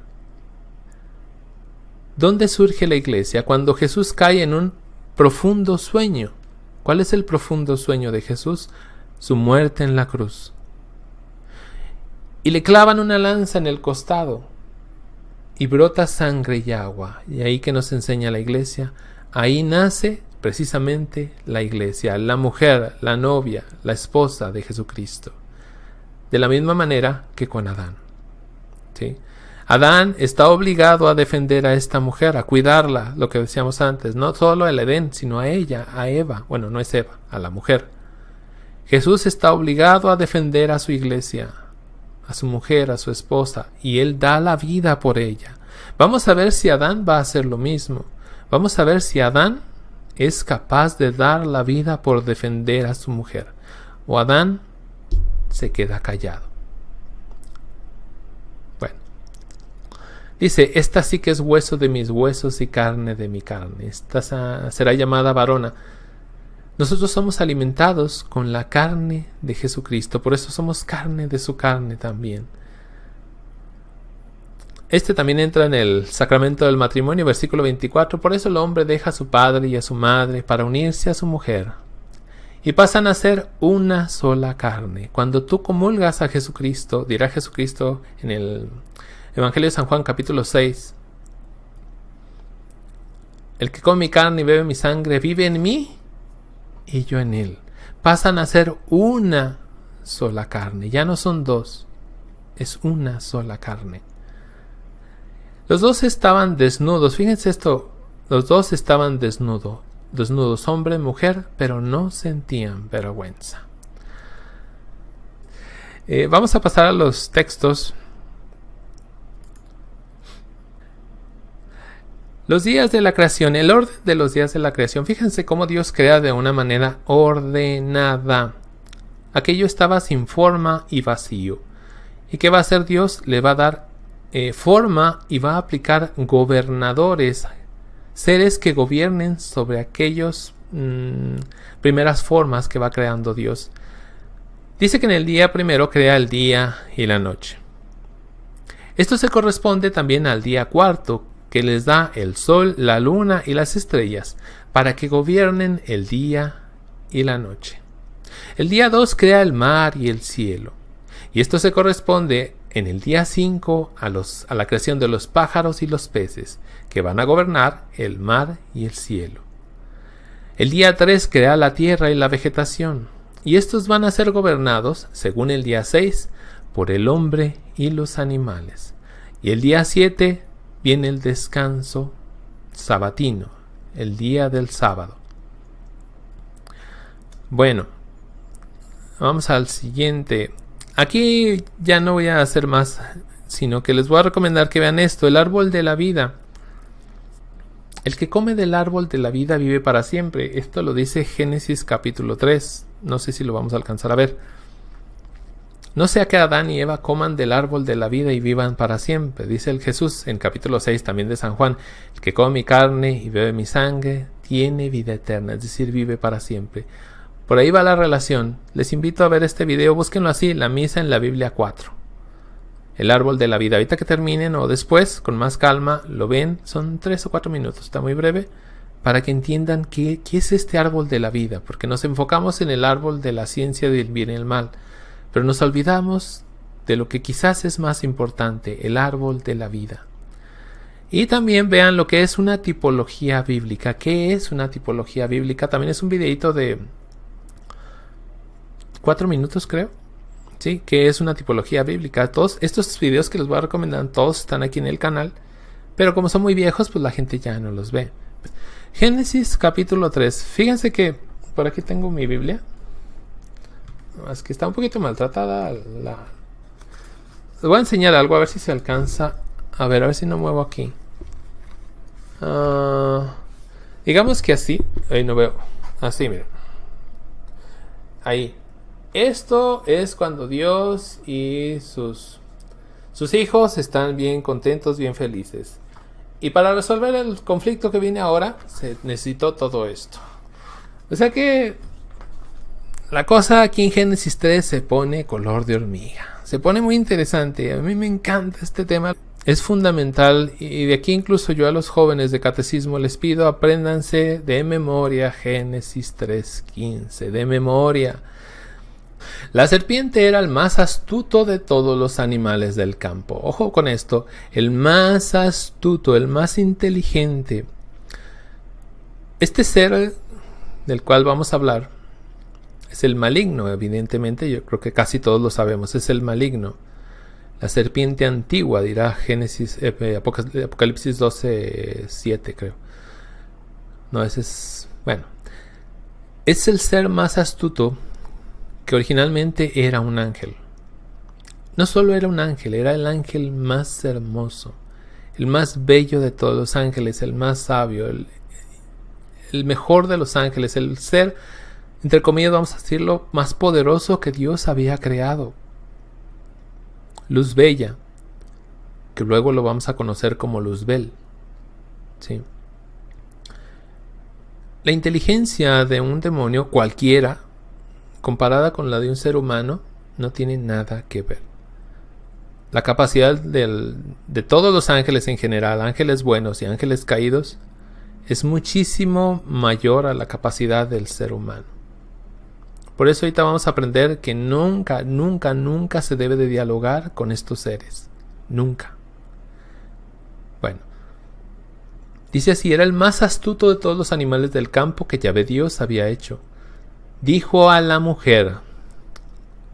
¿Dónde surge la iglesia? Cuando Jesús cae en un profundo sueño. ¿Cuál es el profundo sueño de Jesús? Su muerte en la cruz. Y le clavan una lanza en el costado y brota sangre y agua. Y ahí que nos enseña la iglesia, ahí nace precisamente la iglesia, la mujer, la novia, la esposa de Jesucristo. De la misma manera que con Adán. ¿Sí? Adán está obligado a defender a esta mujer, a cuidarla, lo que decíamos antes, no solo al Edén, sino a ella, a Eva. Bueno, no es Eva, a la mujer. Jesús está obligado a defender a su iglesia, a su mujer, a su esposa, y él da la vida por ella. Vamos a ver si Adán va a hacer lo mismo. Vamos a ver si Adán es capaz de dar la vida por defender a su mujer, o Adán se queda callado. Bueno, dice: esta sí que es hueso de mis huesos y carne de mi carne. Esta será llamada varona. Nosotros somos alimentados con la carne de Jesucristo, por eso somos carne de su carne también. Este también entra en el sacramento del matrimonio, versículo 24. Por eso el hombre deja a su padre y a su madre para unirse a su mujer, y pasan a ser una sola carne. Cuando tú comulgas a Jesucristo, dirá Jesucristo en el Evangelio de San Juan, capítulo 6, el que come mi carne y bebe mi sangre vive en mí y yo en él. Pasan a ser una sola carne. Ya no son dos, es una sola carne. Los dos estaban desnudos. Fíjense esto, los dos estaban desnudos, hombre y mujer, pero no sentían vergüenza. Vamos a pasar a los textos. Los días de la creación, el orden de los días de la creación. Fíjense cómo Dios crea de una manera ordenada. Aquello estaba sin forma y vacío. ¿Y qué va a hacer Dios? Le va a dar forma y va a aplicar gobernadores, seres que gobiernen sobre aquellos primeras formas que va creando Dios. Dice que en el día primero crea el día y la noche. Esto se corresponde también al día cuarto, que les da el sol, la luna y las estrellas, para que gobiernen el día y la noche. El día 2 crea el mar y el cielo. Y esto se corresponde en el día 5 a la creación de los pájaros y los peces, que van a gobernar el mar y el cielo. El día 3 crea la tierra y la vegetación, y estos van a ser gobernados, según el día 6, por el hombre y los animales. Y el día 7 viene el descanso sabatino, el día del sábado. Bueno, vamos al siguiente. Aquí ya no voy a hacer más, sino que les voy a recomendar que vean esto, el árbol de la vida. El que come del árbol de la vida vive para siempre. Esto lo dice Génesis capítulo 3. No sé si lo vamos a alcanzar a ver. No sea que Adán y Eva coman del árbol de la vida y vivan para siempre. Dice el Jesús en capítulo 6 también de San Juan. El que come mi carne y bebe mi sangre tiene vida eterna, es decir, vive para siempre. Por ahí va la relación. Les invito a ver este video. Búsquenlo así, la misa en la Biblia 4. El árbol de la vida. Ahorita que terminen o después, con más calma, lo ven. Son 3 o 4 minutos. Está muy breve. Para que entiendan qué es este árbol de la vida. Porque nos enfocamos en el árbol de la ciencia del bien y el mal. Pero nos olvidamos de lo que quizás es más importante. El árbol de la vida. Y también vean lo que es una tipología bíblica. ¿Qué es una tipología bíblica? También es un videito de 4 minutos, creo. Sí, que es una tipología bíblica. Todos estos videos que les voy a recomendar, todos están aquí en el canal. Pero como son muy viejos, pues la gente ya no los ve. Génesis capítulo 3. Fíjense que por aquí tengo mi Biblia. Es que está un poquito maltratada. Les voy a enseñar algo, a ver si se alcanza. A ver si no muevo aquí. Digamos que así. Ahí no veo. Así, miren. Ahí. Esto es cuando Dios y sus hijos están bien contentos, bien felices. Y para resolver el conflicto que viene ahora, se necesitó todo esto. O sea que la cosa aquí en Génesis 3 se pone color de hormiga. Se pone muy interesante. A mí me encanta este tema. Es fundamental. Y de aquí incluso yo a los jóvenes de catecismo les pido, apréndanse de memoria Génesis 3:15. De memoria. La serpiente era el más astuto de todos los animales del campo. Ojo con esto, el más astuto, el más inteligente. Este ser del cual vamos a hablar es el maligno, evidentemente, yo creo que casi todos lo sabemos, es el maligno. La serpiente antigua, dirá Génesis, Apocalipsis 12:7, creo. No, ese es, bueno. Es el ser más astuto que originalmente era un ángel. No solo era un ángel, era el ángel más hermoso, el más bello de todos los ángeles, el más sabio, el mejor de los ángeles, el ser, entre comillas vamos a decirlo, más poderoso que Dios había creado. Luz bella, que luego lo vamos a conocer como Luzbel. ¿Sí? La inteligencia de un demonio cualquiera, comparada con la de un ser humano, no tiene nada que ver. La capacidad de todos los ángeles en general, ángeles buenos y ángeles caídos, es muchísimo mayor a la capacidad del ser humano. Por eso ahorita vamos a aprender que nunca, nunca, nunca se debe de dialogar con estos seres. Nunca. Bueno. Dice así, era el más astuto de todos los animales del campo que Yahvé Dios había hecho. Dijo a la mujer.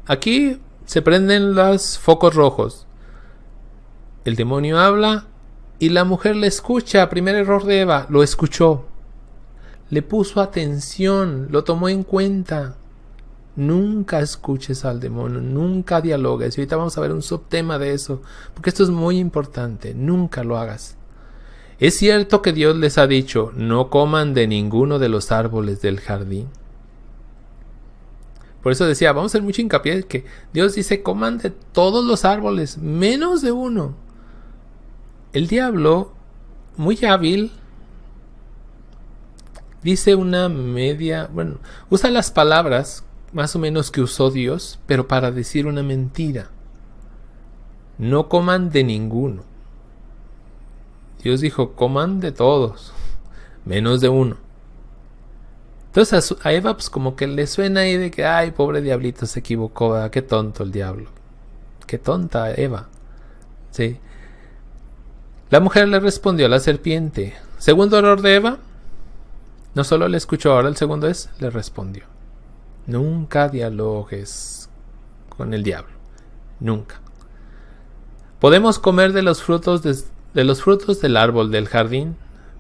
Aquí se prenden los focos rojos. El demonio habla y la mujer le escucha. Primer error de Eva, lo escuchó. Le puso atención, lo tomó en cuenta. Nunca escuches al demonio, nunca dialogues. Y ahorita vamos a ver un subtema de eso, porque esto es muy importante. Nunca lo hagas. Es cierto que Dios les ha dicho, no coman de ninguno de los árboles del jardín. Por eso decía, vamos a hacer mucho hincapié que Dios dice, coman de todos los árboles, menos de uno. El diablo, muy hábil, dice una media, bueno, usa las palabras más o menos que usó Dios, pero para decir una mentira. No coman de ninguno. Dios dijo, coman de todos, menos de uno. Entonces a Eva pues como que le suena ahí de que, ay, pobre diablito, se equivocó, ¿verdad? Qué tonto el diablo. Qué tonta Eva. Sí. La mujer le respondió a la serpiente. Segundo error de Eva. No solo le escuchó, ahora el segundo es, le respondió. Nunca dialogues con el diablo. Nunca. Podemos comer de los frutos del árbol del jardín,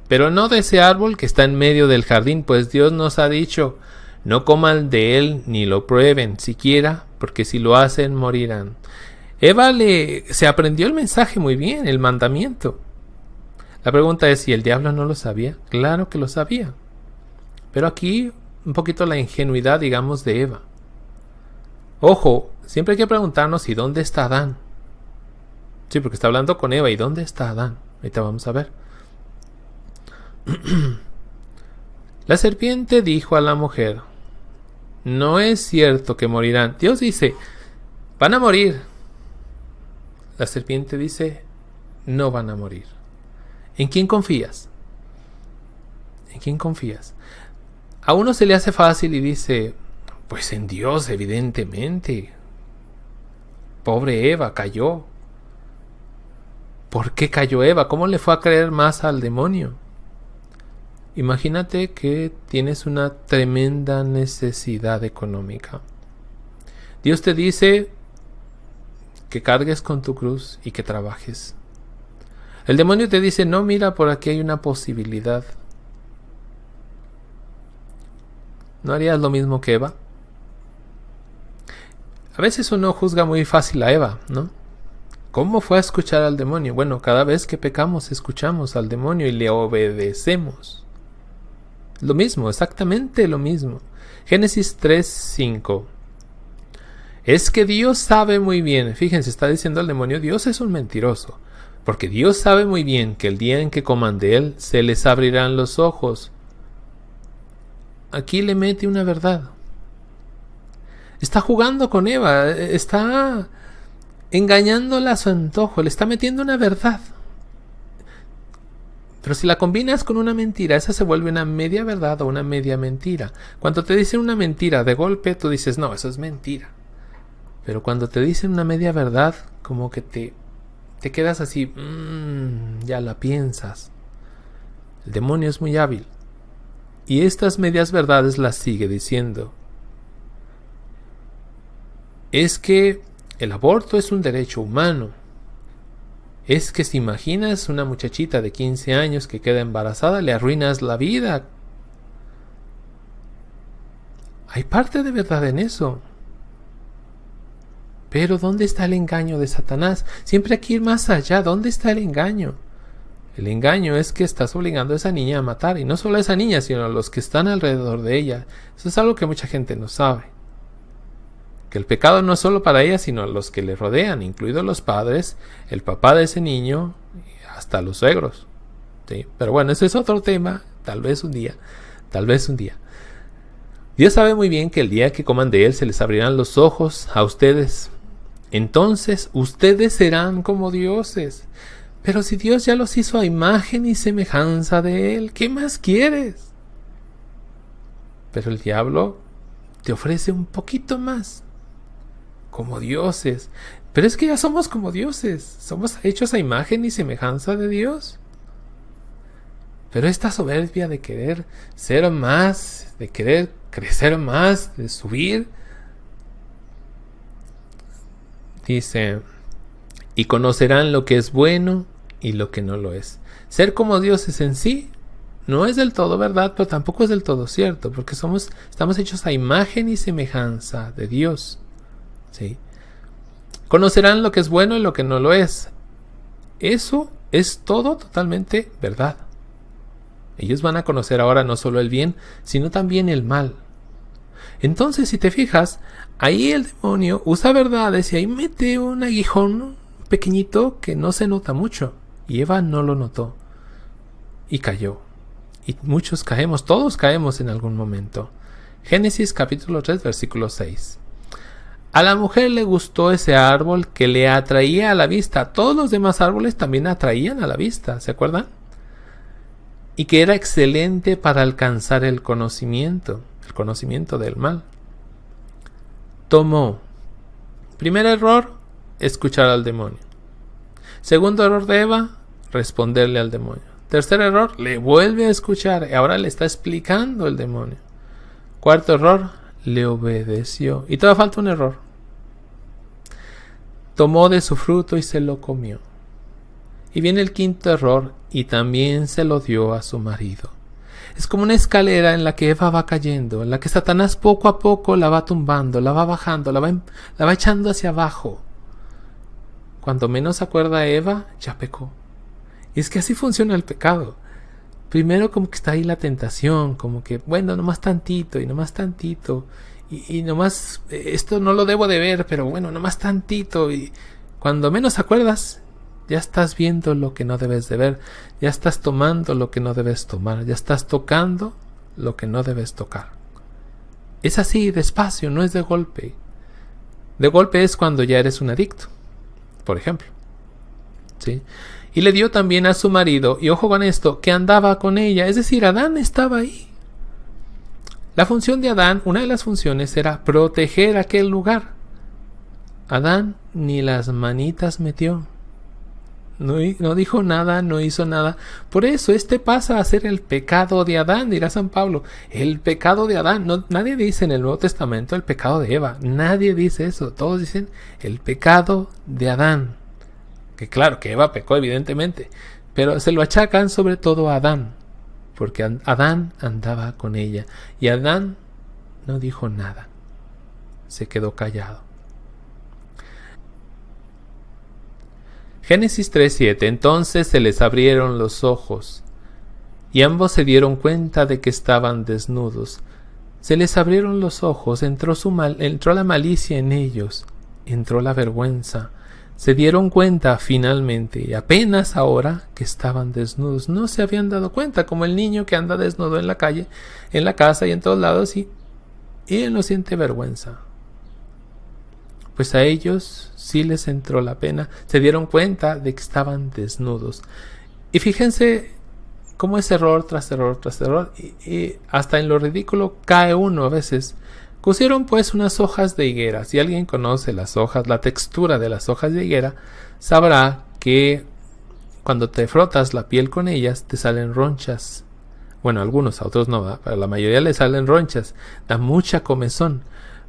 pero no de ese árbol que está en medio del jardín, pues Dios nos ha dicho, no coman de él ni lo prueben siquiera, porque si lo hacen morirán. Eva se aprendió el mensaje muy bien, el mandamiento. La pregunta es si el diablo no lo sabía. Claro que lo sabía. Pero aquí un poquito la ingenuidad, digamos, de Eva. Ojo, siempre hay que preguntarnos ¿y dónde está Adán? Sí, porque está hablando con Eva. ¿Y dónde está Adán? Ahorita vamos a ver. La serpiente dijo a la mujer, no es cierto que morirán. Dios dice, van a morir. La serpiente dice, no van a morir. ¿En quién confías? ¿En quién confías? A uno se le hace fácil y dice, pues en Dios, evidentemente. Pobre Eva, cayó. ¿Por qué cayó Eva? ¿Cómo le fue a creer más al demonio? Imagínate que tienes una tremenda necesidad económica. Dios te dice que cargues con tu cruz y que trabajes. El demonio te dice, no, mira, por aquí hay una posibilidad. ¿No harías lo mismo que Eva? A veces uno juzga muy fácil a Eva, ¿no? ¿Cómo fue a escuchar al demonio? Bueno, cada vez que pecamos escuchamos al demonio y le obedecemos. Lo mismo, exactamente lo mismo. Génesis 3:5. Es que Dios sabe muy bien, fíjense, está diciendo el demonio, Dios es un mentiroso, porque Dios sabe muy bien que el día en que coman de él, se les abrirán los ojos. Aquí le mete una verdad. Está jugando con Eva, está engañándola a su antojo, le está metiendo una verdad. Pero si la combinas con una mentira, esa se vuelve una media verdad o una media mentira. Cuando te dicen una mentira de golpe, tú dices, no, eso es mentira. Pero cuando te dicen una media verdad, como que te quedas así, ya la piensas. El demonio es muy hábil. Y estas medias verdades las sigue diciendo. Es que el aborto es un derecho humano. Es que si imaginas una muchachita de 15 años que queda embarazada, le arruinas la vida. Hay parte de verdad en eso. Pero ¿dónde está el engaño de Satanás? Siempre hay que ir más allá. ¿Dónde está el engaño? El engaño es que estás obligando a esa niña a matar. Y no solo a esa niña, sino a los que están alrededor de ella. Eso es algo que mucha gente no sabe. Que el pecado no es solo para ella, sino a los que le rodean, incluidos los padres, el papá de ese niño, hasta los suegros. ¿Sí? Pero bueno, ese es otro tema. Tal vez un día. Dios sabe muy bien que el día que coman de él se les abrirán los ojos a ustedes. Entonces ustedes serán como dioses. Pero si Dios ya los hizo a imagen y semejanza de él, ¿qué más quieres? Pero el diablo te ofrece un poquito más. Como dioses. Pero es que ya somos como dioses. Somos hechos a imagen y semejanza de Dios. Pero esta soberbia de querer ser más, de querer crecer más, de subir, dice, y conocerán lo que es bueno y lo que no lo es. Ser como dioses en sí no es del todo verdad, pero tampoco es del todo cierto, porque estamos hechos a imagen y semejanza de Dios. ¿Sí? Conocerán lo que es bueno y lo que no lo es. Eso es todo totalmente verdad. Ellos van a conocer ahora no solo el bien, sino también el mal. Entonces, si te fijas, ahí el demonio usa verdades y ahí mete un aguijón pequeñito que no se nota mucho. Y Eva no lo notó. Y cayó. Y muchos caemos, todos caemos en algún momento. Génesis capítulo 3, versículo 6. A la mujer le gustó ese árbol que le atraía a la vista. Todos los demás árboles también atraían a la vista, ¿se acuerdan? Y que era excelente para alcanzar el conocimiento del mal. Tomó. Primer error, escuchar al demonio. Segundo error de Eva, responderle al demonio. Tercer error, le vuelve a escuchar y ahora le está explicando el demonio. Cuarto error, le obedeció. Y todavía falta un error. Tomó de su fruto y se lo comió. Y viene el quinto error, y también se lo dio a su marido. Es como una escalera en la que Eva va cayendo, en la que Satanás poco a poco la va tumbando, la va bajando, la va echando hacia abajo. Cuando menos se acuerda Eva, ya pecó. Y es que así funciona el pecado. Primero como que está ahí la tentación, como que, bueno, nomás tantito y nomás tantito. Y nomás, esto no lo debo de ver, pero bueno, nomás tantito. Y cuando menos acuerdas, ya estás viendo lo que no debes de ver. Ya estás tomando lo que no debes tomar. Ya estás tocando lo que no debes tocar. Es así, despacio, no es de golpe. De golpe es cuando ya eres un adicto, por ejemplo. ¿Sí? Y le dio también a su marido, y ojo con esto, que andaba con ella. Es decir, Adán estaba ahí. La función de Adán, una de las funciones era proteger aquel lugar. Adán ni las manitas metió. No dijo nada, no hizo nada. Por eso este pasa a ser el pecado de Adán, dirá San Pablo. El pecado de Adán. Nadie dice en el Nuevo Testamento el pecado de Eva. Nadie dice eso. Todos dicen el pecado de Adán. Que claro, que Eva pecó evidentemente. Pero se lo achacan sobre todo a Adán. Porque Adán andaba con ella. Y Adán no dijo nada. Se quedó callado. Génesis 3:7. Entonces se les abrieron los ojos, y ambos se dieron cuenta de que estaban desnudos. Se les abrieron los ojos, entró la malicia en ellos, entró la vergüenza. Se dieron cuenta finalmente, y apenas ahora, que estaban desnudos. No se habían dado cuenta, como el niño que anda desnudo en la calle, en la casa y en todos lados, y él no siente vergüenza. Pues a ellos sí les entró la pena, se dieron cuenta de que estaban desnudos. Y fíjense cómo es error tras error tras error, y hasta en lo ridículo cae uno a veces. Cosieron pues unas hojas de higuera. Si alguien conoce las hojas, la textura de las hojas de higuera, sabrá que cuando te frotas la piel con ellas te salen ronchas. Bueno, a algunos, a otros no, ¿verdad? Pero a la mayoría le salen ronchas, da mucha comezón.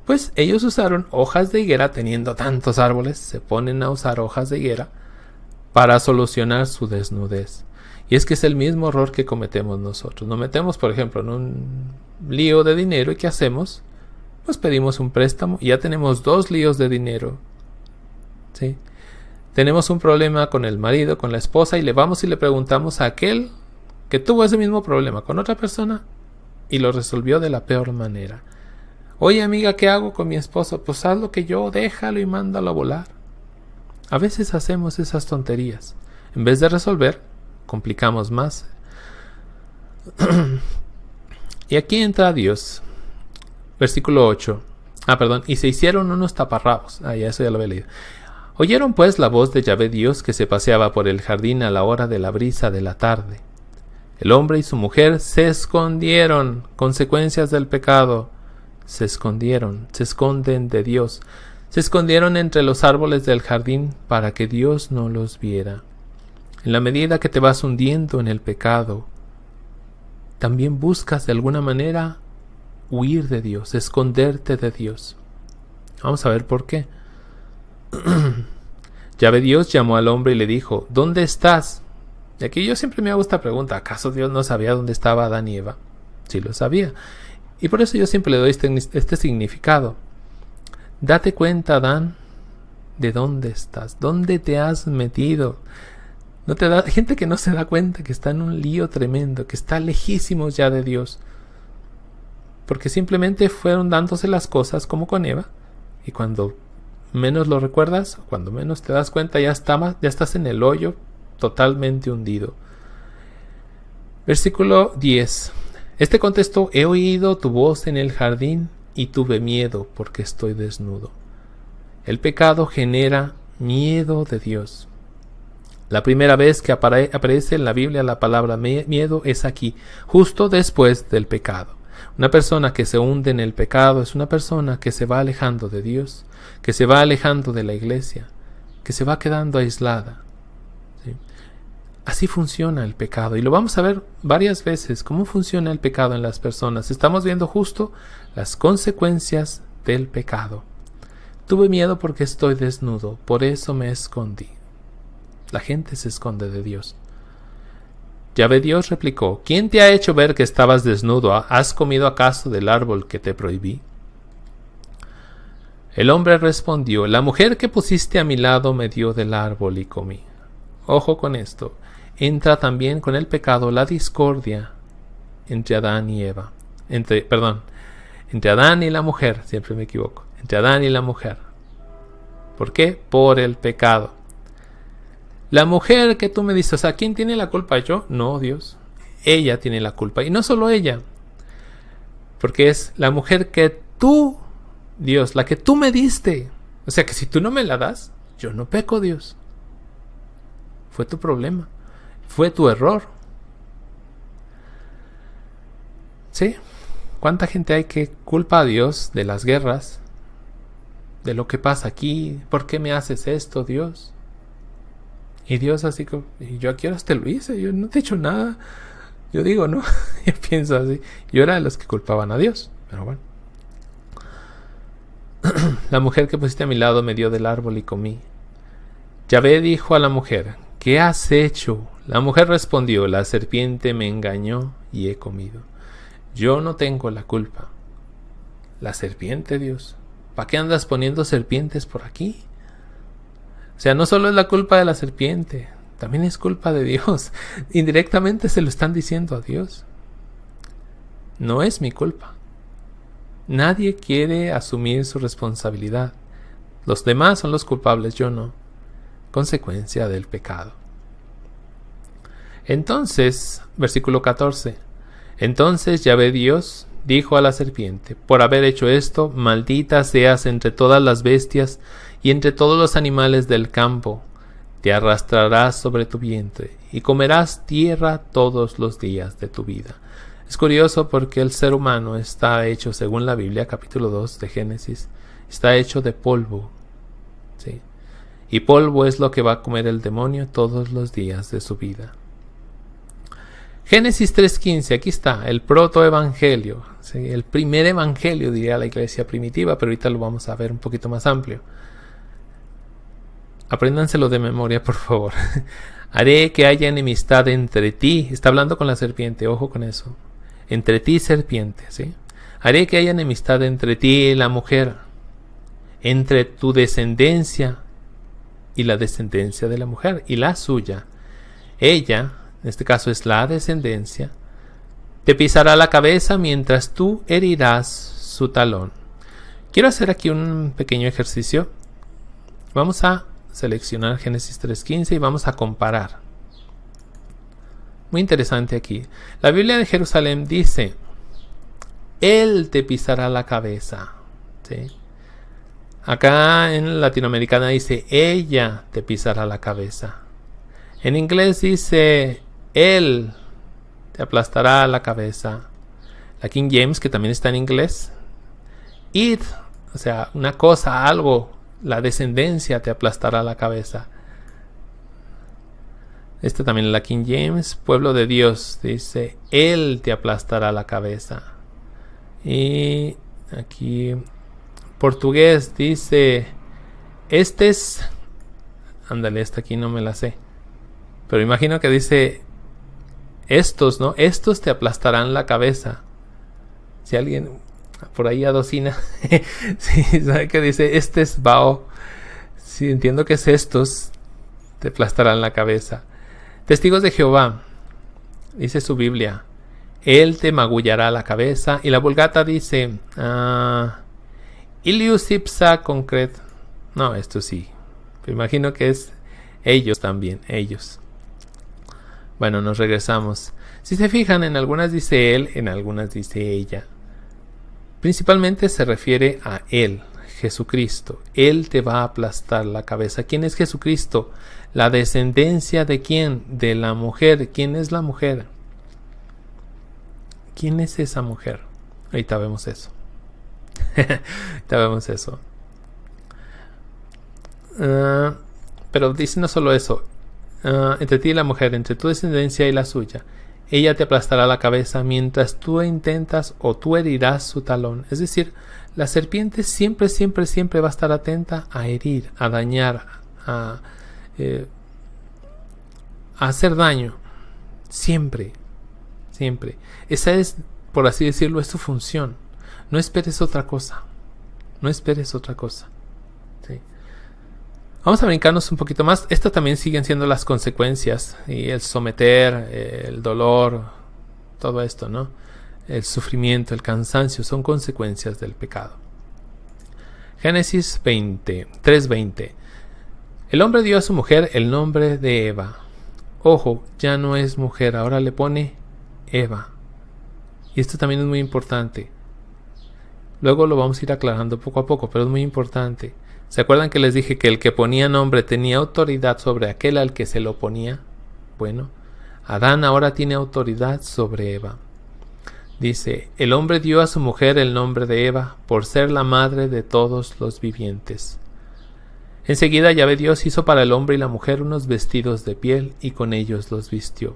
Pues ellos usaron hojas de higuera, teniendo tantos árboles, se ponen a usar hojas de higuera para solucionar su desnudez. Y es que es el mismo error que cometemos nosotros. Nos metemos, por ejemplo, en un lío de dinero, ¿y qué hacemos? Pues pedimos un préstamo y ya tenemos 2 líos de dinero. ¿Sí? Tenemos un problema con el marido, con la esposa, y le vamos y le preguntamos a aquel que tuvo ese mismo problema con otra persona y lo resolvió de la peor manera. Oye, amiga, ¿qué hago con mi esposo? Pues haz lo que yo, déjalo y mándalo a volar. A veces hacemos esas tonterías. En vez de resolver, complicamos más. Y aquí entra Dios. Versículo 8. Y se hicieron unos taparrabos. Ya eso ya lo había leído. Oyeron pues la voz de Yahvé Dios que se paseaba por el jardín a la hora de la brisa de la tarde. El hombre y su mujer se escondieron. Consecuencias del pecado. Se escondieron, se esconden de Dios. Se escondieron entre los árboles del jardín para que Dios no los viera. En la medida que te vas hundiendo en el pecado, también buscas de alguna manera huir de Dios, esconderte de Dios. Vamos a ver por qué. Yahvé Dios llamó al hombre y le dijo, ¿dónde estás? Y aquí yo siempre me hago esta pregunta, ¿acaso Dios no sabía dónde estaba Adán y Eva? Sí lo sabía. Y por eso yo siempre le doy este significado. Date cuenta, Adán, de dónde estás, dónde te has metido. Gente que no se da cuenta que está en un lío tremendo, que está lejísimos ya de Dios. Porque simplemente fueron dándose las cosas como con Eva. Y cuando menos lo recuerdas, cuando menos te das cuenta, ya estás en el hoyo totalmente hundido. Versículo 10. Este contestó, he oído tu voz en el jardín y tuve miedo porque estoy desnudo. El pecado genera miedo de Dios. La primera vez que aparece en la Biblia la palabra miedo es aquí, justo después del pecado. Una persona que se hunde en el pecado es una persona que se va alejando de Dios, que se va alejando de la iglesia, que se va quedando aislada. ¿Sí? Así funciona el pecado. Y lo vamos a ver varias veces, cómo funciona el pecado en las personas. Estamos viendo justo las consecuencias del pecado. Tuve miedo porque estoy desnudo, por eso me escondí. La gente se esconde de Dios. Yahvé Dios replicó: ¿Quién te ha hecho ver que estabas desnudo? ¿Has comido acaso del árbol que te prohibí? El hombre respondió: La mujer que pusiste a mi lado me dio del árbol y comí. Ojo con esto. Entra también con el pecado la discordia entre Adán y Eva. Entre Adán y la mujer, siempre me equivoco. Entre Adán y la mujer. ¿Por qué? Por el pecado. La mujer que tú me dices, o sea, ¿quién tiene la culpa? ¿Yo? No, Dios. Ella tiene la culpa. Y no solo ella. Porque es la mujer que tú, Dios, la que tú me diste. O sea, que si tú no me la das, yo no peco, Dios. Fue tu problema. Fue tu error. ¿Sí? ¿Cuánta gente hay que culpa a Dios de las guerras? De lo que pasa aquí. ¿Por qué me haces esto, Dios? Y Dios así como, y yo aquí ahora te lo hice, yo no te he hecho nada. Yo digo, no, yo pienso así. Yo era de los que culpaban a Dios, pero bueno. La mujer que pusiste a mi lado me dio del árbol y comí. Yahvé dijo a la mujer: ¿Qué has hecho? La mujer respondió: La serpiente me engañó y he comido. Yo no tengo la culpa. La serpiente, Dios. ¿Para qué andas poniendo serpientes por aquí? O sea, no solo es la culpa de la serpiente, también es culpa de Dios. Indirectamente se lo están diciendo a Dios. No es mi culpa. Nadie quiere asumir su responsabilidad. Los demás son los culpables, yo no. Consecuencia del pecado. Entonces, versículo 14. Entonces Yahvé Dios dijo a la serpiente: Por haber hecho esto, maldita seas entre todas las bestias y entre todos los animales del campo. Te arrastrarás sobre tu vientre y comerás tierra todos los días de tu vida. Es curioso porque el ser humano está hecho, según la Biblia, capítulo 2 de Génesis, está hecho de polvo. ¿Sí? Y polvo es lo que va a comer el demonio todos los días de su vida. Génesis 3:15, aquí está, el protoevangelio, ¿sí? El primer evangelio, diría la iglesia primitiva, pero ahorita lo vamos a ver un poquito más amplio. Apréndanselo de memoria, por favor. Haré que haya enemistad entre ti. Está hablando con la serpiente, ojo con eso. Entre ti, serpiente, ¿sí? Haré que haya enemistad entre ti y la mujer, entre tu descendencia y la descendencia de la mujer, y la suya. Ella, en este caso es la descendencia, te pisará la cabeza mientras tú herirás su talón. Quiero hacer aquí un pequeño ejercicio. Vamos a seleccionar Génesis 3:15 y vamos a comparar. Muy interesante aquí. La Biblia de Jerusalén dice: Él te pisará la cabeza. ¿Sí? Acá en Latinoamericana dice: Ella te pisará la cabeza. En inglés dice: Él te aplastará la cabeza. La King James, que también está en inglés: It, o sea, una cosa, algo, la descendencia te aplastará la cabeza. Esta también es la King James, pueblo de Dios, dice: Él te aplastará la cabeza. Y aquí portugués dice: este es... Ándale, esta aquí no me la sé, pero imagino que dice estos, ¿no? Estos te aplastarán la cabeza. Si alguien por ahí adocina, sí, sabe que dice este es Bao. Sí, entiendo que es estos te aplastarán la cabeza. Testigos de Jehová, dice su Biblia: Él te magullará la cabeza. Y la Vulgata dice Ilius ipsa concret. No, esto sí, pero imagino que es ellos también, ellos. Bueno, nos regresamos. Si se fijan, en algunas dice él, en algunas dice ella. Principalmente se refiere a él, Jesucristo. Él te va a aplastar la cabeza. ¿Quién es Jesucristo? La descendencia de quién? De la mujer. ¿Quién es la mujer? ¿Quién es esa mujer? Ahorita vemos eso. Ahorita vemos eso. pero dice no solo eso, entre ti y la mujer, entre tu descendencia y la suya, ella te aplastará la cabeza mientras tú intentas o tú herirás su talón. Es decir, la serpiente siempre, siempre, siempre va a estar atenta a herir, a dañar, a hacer daño. Siempre, siempre. Esa es, por así decirlo, es su función. No esperes otra cosa. No esperes otra cosa. ¿Sí? Vamos a brincarnos un poquito más. Esto también siguen siendo las consecuencias. Y el someter, el dolor, todo esto, ¿no? El sufrimiento, el cansancio, son consecuencias del pecado. Génesis 3:20. El hombre dio a su mujer el nombre de Eva. Ojo, ya no es mujer, ahora le pone Eva. Y esto también es muy importante. Luego lo vamos a ir aclarando poco a poco, pero es muy importante. ¿Se acuerdan que les dije que el que ponía nombre tenía autoridad sobre aquel al que se lo ponía? Bueno, Adán ahora tiene autoridad sobre Eva. Dice, el hombre dio a su mujer el nombre de Eva por ser la madre de todos los vivientes. Enseguida Yahvé Dios hizo para el hombre y la mujer unos vestidos de piel y con ellos los vistió.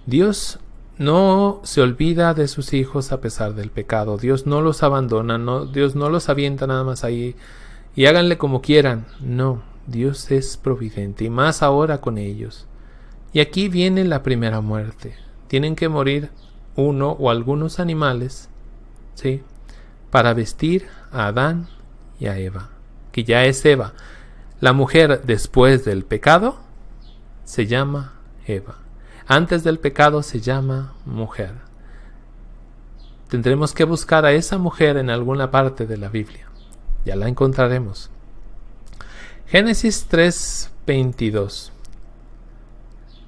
Dios no se olvida de sus hijos a pesar del pecado. Dios no los abandona, Dios no los avienta nada más ahí y háganle como quieran. No, Dios es providente y más ahora con ellos. Y aquí viene la primera muerte. Tienen que morir uno o algunos animales, ¿sí? Para vestir a Adán y a Eva, que ya es Eva. La mujer después del pecado se llama Eva. Antes del pecado se llama mujer. Tendremos que buscar a esa mujer en alguna parte de la Biblia. Ya la encontraremos. Génesis 3:22.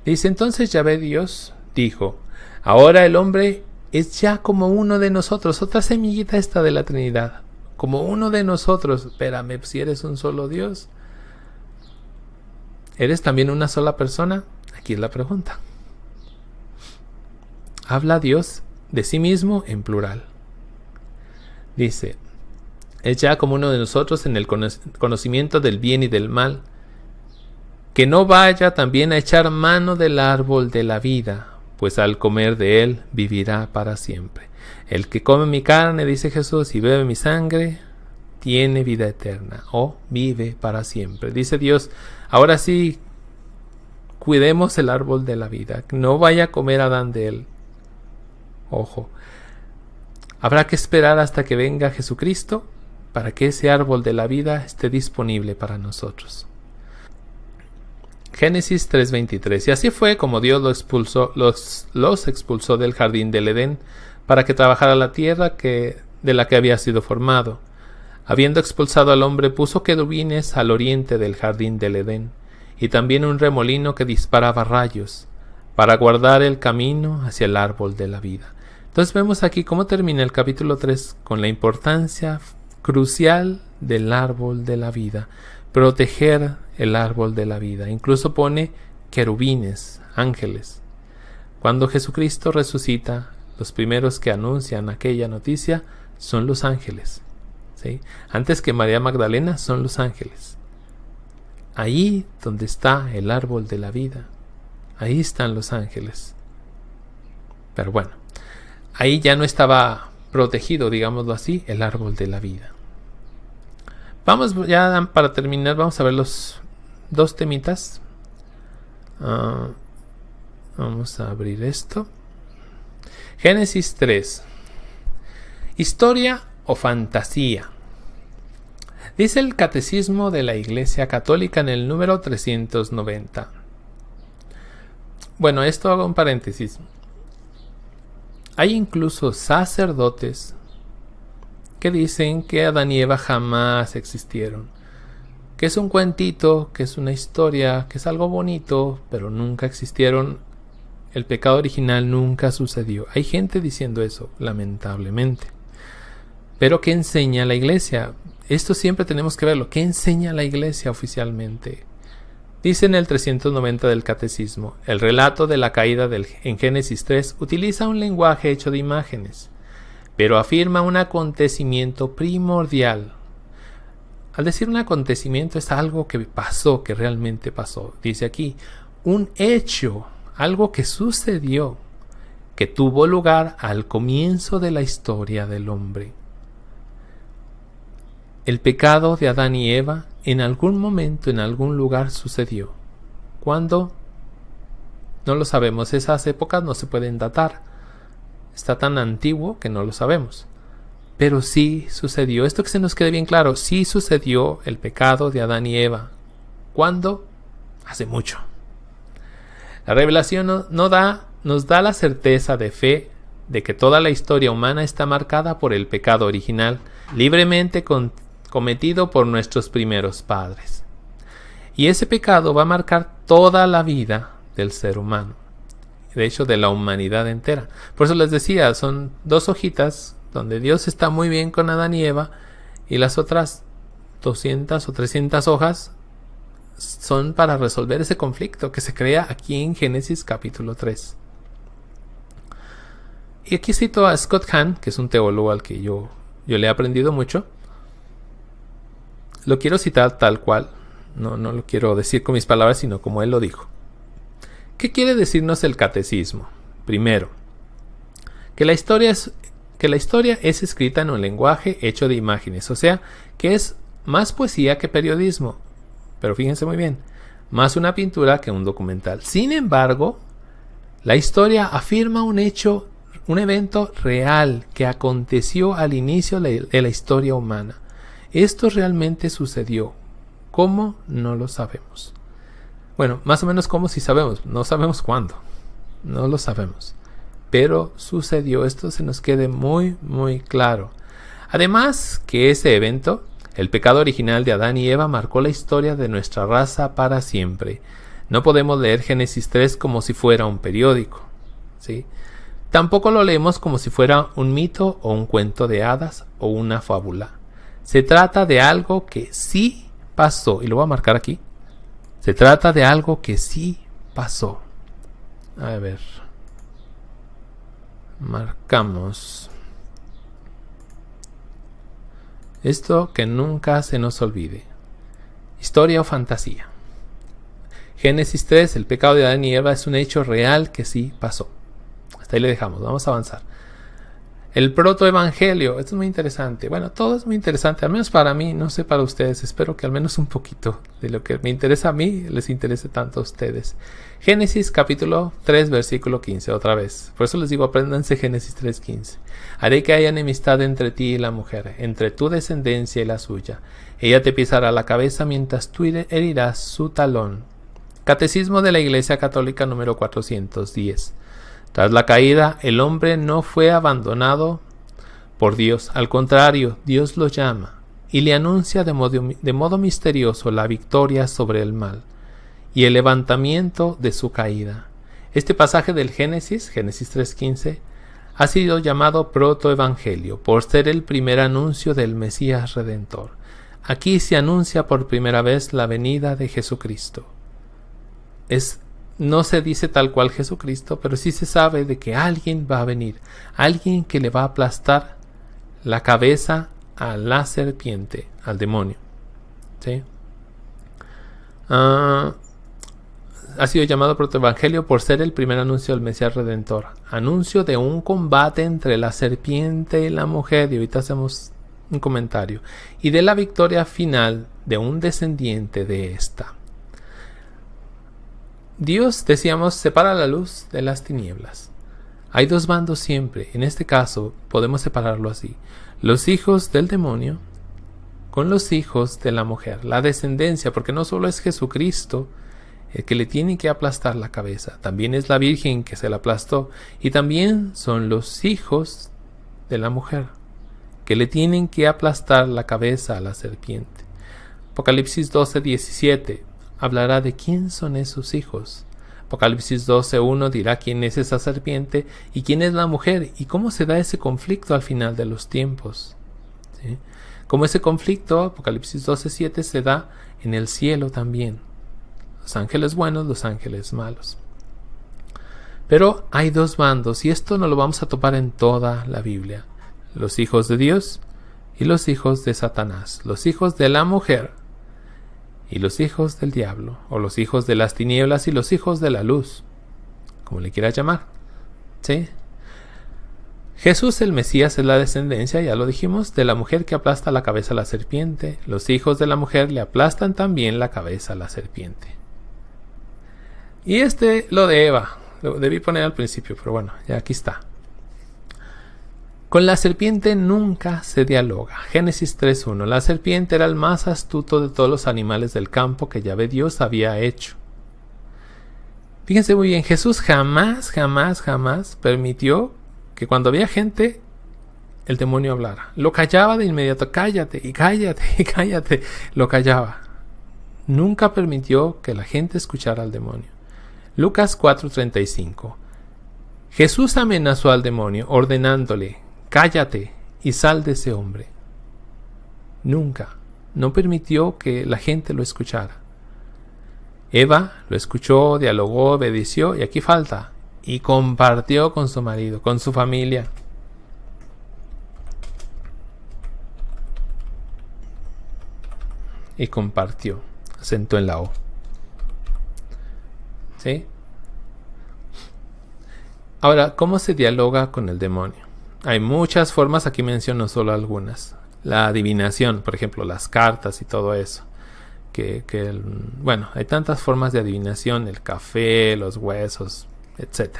Dice, entonces Yahvé Dios dijo, ahora el hombre es ya como uno de nosotros. Otra semillita esta de la Trinidad. Como uno de nosotros. Espérame, si eres un solo Dios, ¿eres también una sola persona? Aquí es la pregunta. Habla Dios de sí mismo en plural. Dice, es ya como uno de nosotros en el conocimiento del bien y del mal, que no vaya también a echar mano del árbol de la vida, pues al comer de él vivirá para siempre. El que come mi carne, dice Jesús, y bebe mi sangre, tiene vida eterna, o vive para siempre. Dice Dios, ahora sí, cuidemos el árbol de la vida, no vaya a comer Adán de él. Ojo, habrá que esperar hasta que venga Jesucristo para que ese árbol de la vida esté disponible para nosotros. Génesis 3:23. Y así fue como Dios los expulsó del jardín del Edén para que trabajara la tierra de la que había sido formado. Habiendo expulsado al hombre, puso querubines al oriente del jardín del Edén, y también un remolino que disparaba rayos, para guardar el camino hacia el árbol de la vida. Entonces vemos aquí cómo termina el capítulo 3 con la importancia crucial del árbol de la vida. Proteger el árbol de la vida. Incluso pone querubines, ángeles. Cuando Jesucristo resucita, los primeros que anuncian aquella noticia son los ángeles. ¿Sí? Antes que María Magdalena son los ángeles. Ahí donde está el árbol de la vida, ahí están los ángeles. Pero bueno, ahí ya no estaba protegido, digámoslo así, el árbol de la vida. Vamos ya para terminar, vamos a ver los dos temitas. Vamos a abrir esto. Génesis 3. ¿Historia o fantasía? Dice el Catecismo de la Iglesia Católica en el número 390. Bueno, esto hago un paréntesis. Hay incluso sacerdotes que dicen que Adán y Eva jamás existieron, que es un cuentito, que es una historia, que es algo bonito, pero nunca existieron. El pecado original nunca sucedió. Hay gente diciendo eso, lamentablemente. Pero ¿qué enseña la Iglesia? Esto siempre tenemos que verlo. ¿Qué enseña la Iglesia oficialmente? Dice en el 390 del Catecismo, el relato de la caída en Génesis 3 utiliza un lenguaje hecho de imágenes, pero afirma un acontecimiento primordial. Al decir un acontecimiento es algo que pasó, que realmente pasó. Dice aquí, un hecho, algo que sucedió, que tuvo lugar al comienzo de la historia del hombre. El pecado de Adán y Eva en algún momento, en algún lugar sucedió. ¿Cuándo? No lo sabemos. Esas épocas no se pueden datar. Está tan antiguo que no lo sabemos. Pero sí sucedió. Esto que se nos quede bien claro. Sí sucedió el pecado de Adán y Eva. ¿Cuándo? Hace mucho. La revelación nos da la certeza de fe de que toda la historia humana está marcada por el pecado original, libremente cometido por nuestros primeros padres. Y ese pecado va a marcar toda la vida del ser humano. De hecho, de la humanidad entera. Por eso les decía, son 2 hojitas donde Dios está muy bien con Adán y Eva, y las otras 200 o 300 hojas son para resolver ese conflicto que se crea aquí en Génesis capítulo 3. Y aquí cito a Scott Hahn, que es un teólogo al que yo le he aprendido mucho. Lo quiero citar tal cual, no lo quiero decir con mis palabras, sino como él lo dijo. ¿Qué quiere decirnos el catecismo? Primero, que la historia es escrita en un lenguaje hecho de imágenes, o sea, que es más poesía que periodismo. Pero fíjense muy bien, más una pintura que un documental. Sin embargo, la historia afirma un evento real que aconteció al inicio de la historia humana. Esto realmente sucedió. ¿Cómo? No lo sabemos. Bueno, más o menos como si sabemos. No sabemos cuándo. No lo sabemos. Pero sucedió. Esto se nos quede muy, muy claro. Además que ese evento, el pecado original de Adán y Eva, marcó la historia de nuestra raza para siempre. No podemos leer Génesis 3 como si fuera un periódico, ¿sí? Tampoco lo leemos como si fuera un mito o un cuento de hadas o una fábula. Se trata de algo que sí pasó, y lo voy a marcar aquí. Se trata de algo que sí pasó. A ver. Marcamos. Esto que nunca se nos olvide. Historia o fantasía. Génesis 3, el pecado de Adán y Eva es un hecho real que sí pasó. Hasta ahí le dejamos, vamos a avanzar. El protoevangelio, esto es muy interesante. Bueno, todo es muy interesante, al menos para mí, no sé para ustedes. Espero que al menos un poquito de lo que me interesa a mí les interese tanto a ustedes. Génesis capítulo 3, versículo 15, otra vez. Por eso les digo, apréndanse Génesis 3:15. Haré que haya enemistad entre ti y la mujer, entre tu descendencia y la suya. Ella te pisará la cabeza mientras tú herirás su talón. Catecismo de la Iglesia Católica número 410. Tras la caída, el hombre no fue abandonado por Dios. Al contrario, Dios lo llama y le anuncia de modo misterioso la victoria sobre el mal y el levantamiento de su caída. Este pasaje del Génesis 3:15, ha sido llamado protoevangelio por ser el primer anuncio del Mesías Redentor. Aquí se anuncia por primera vez la venida de Jesucristo. No se dice tal cual Jesucristo, pero sí se sabe de que alguien va a venir, alguien que le va a aplastar la cabeza a la serpiente, al demonio. ¿Sí? Ha sido llamado protoevangelio por ser el primer anuncio del Mesías Redentor, anuncio de un combate entre la serpiente y la mujer, y ahorita hacemos un comentario, y de la victoria final de un descendiente de esta. Dios, decíamos, separa la luz de las tinieblas. Hay 2 bandos siempre. En este caso podemos separarlo así: los hijos del demonio con los hijos de la mujer, la descendencia, porque no solo es Jesucristo el que le tiene que aplastar la cabeza, también es la Virgen que se la aplastó, y también son los hijos de la mujer que le tienen que aplastar la cabeza a la serpiente. Apocalipsis 12:17 hablará de quién son esos hijos. Apocalipsis 12:1 dirá quién es esa serpiente y quién es la mujer y cómo se da ese conflicto al final de los tiempos. ¿Sí? Como ese conflicto, Apocalipsis 12:7, se da en el cielo también. Los ángeles buenos, los ángeles malos. Pero hay 2 bandos, y esto no lo vamos a topar en toda la Biblia: los hijos de Dios y los hijos de Satanás, los hijos de la mujer y los hijos del diablo, o los hijos de las tinieblas y los hijos de la luz, como le quieras llamar. ¿Sí? Jesús el Mesías es la descendencia, ya lo dijimos, de la mujer que aplasta la cabeza a la serpiente. Los hijos de la mujer le aplastan también la cabeza a la serpiente. Y lo de Eva, lo debí poner al principio, pero bueno, ya aquí está. Con la serpiente nunca se dialoga. Génesis 3.1. La serpiente era el más astuto de todos los animales del campo que Yahvé Dios había hecho. Fíjense muy bien, Jesús jamás permitió que cuando había gente, el demonio hablara. Lo callaba de inmediato. Cállate, y cállate, y cállate. Lo callaba. Nunca permitió que la gente escuchara al demonio. Lucas 4.35. Jesús amenazó al demonio ordenándole: cállate y sal de ese hombre. Nunca. No permitió que la gente lo escuchara. Eva lo escuchó, dialogó, obedeció, y aquí falta, y compartió con su marido, con su familia. Y compartió. Acento en la O. ¿Sí? Ahora, ¿cómo se dialoga con el demonio? Hay muchas formas, aquí menciono solo algunas. La adivinación, por ejemplo, las cartas y todo eso. Bueno, hay tantas formas de adivinación, el café, los huesos, etc.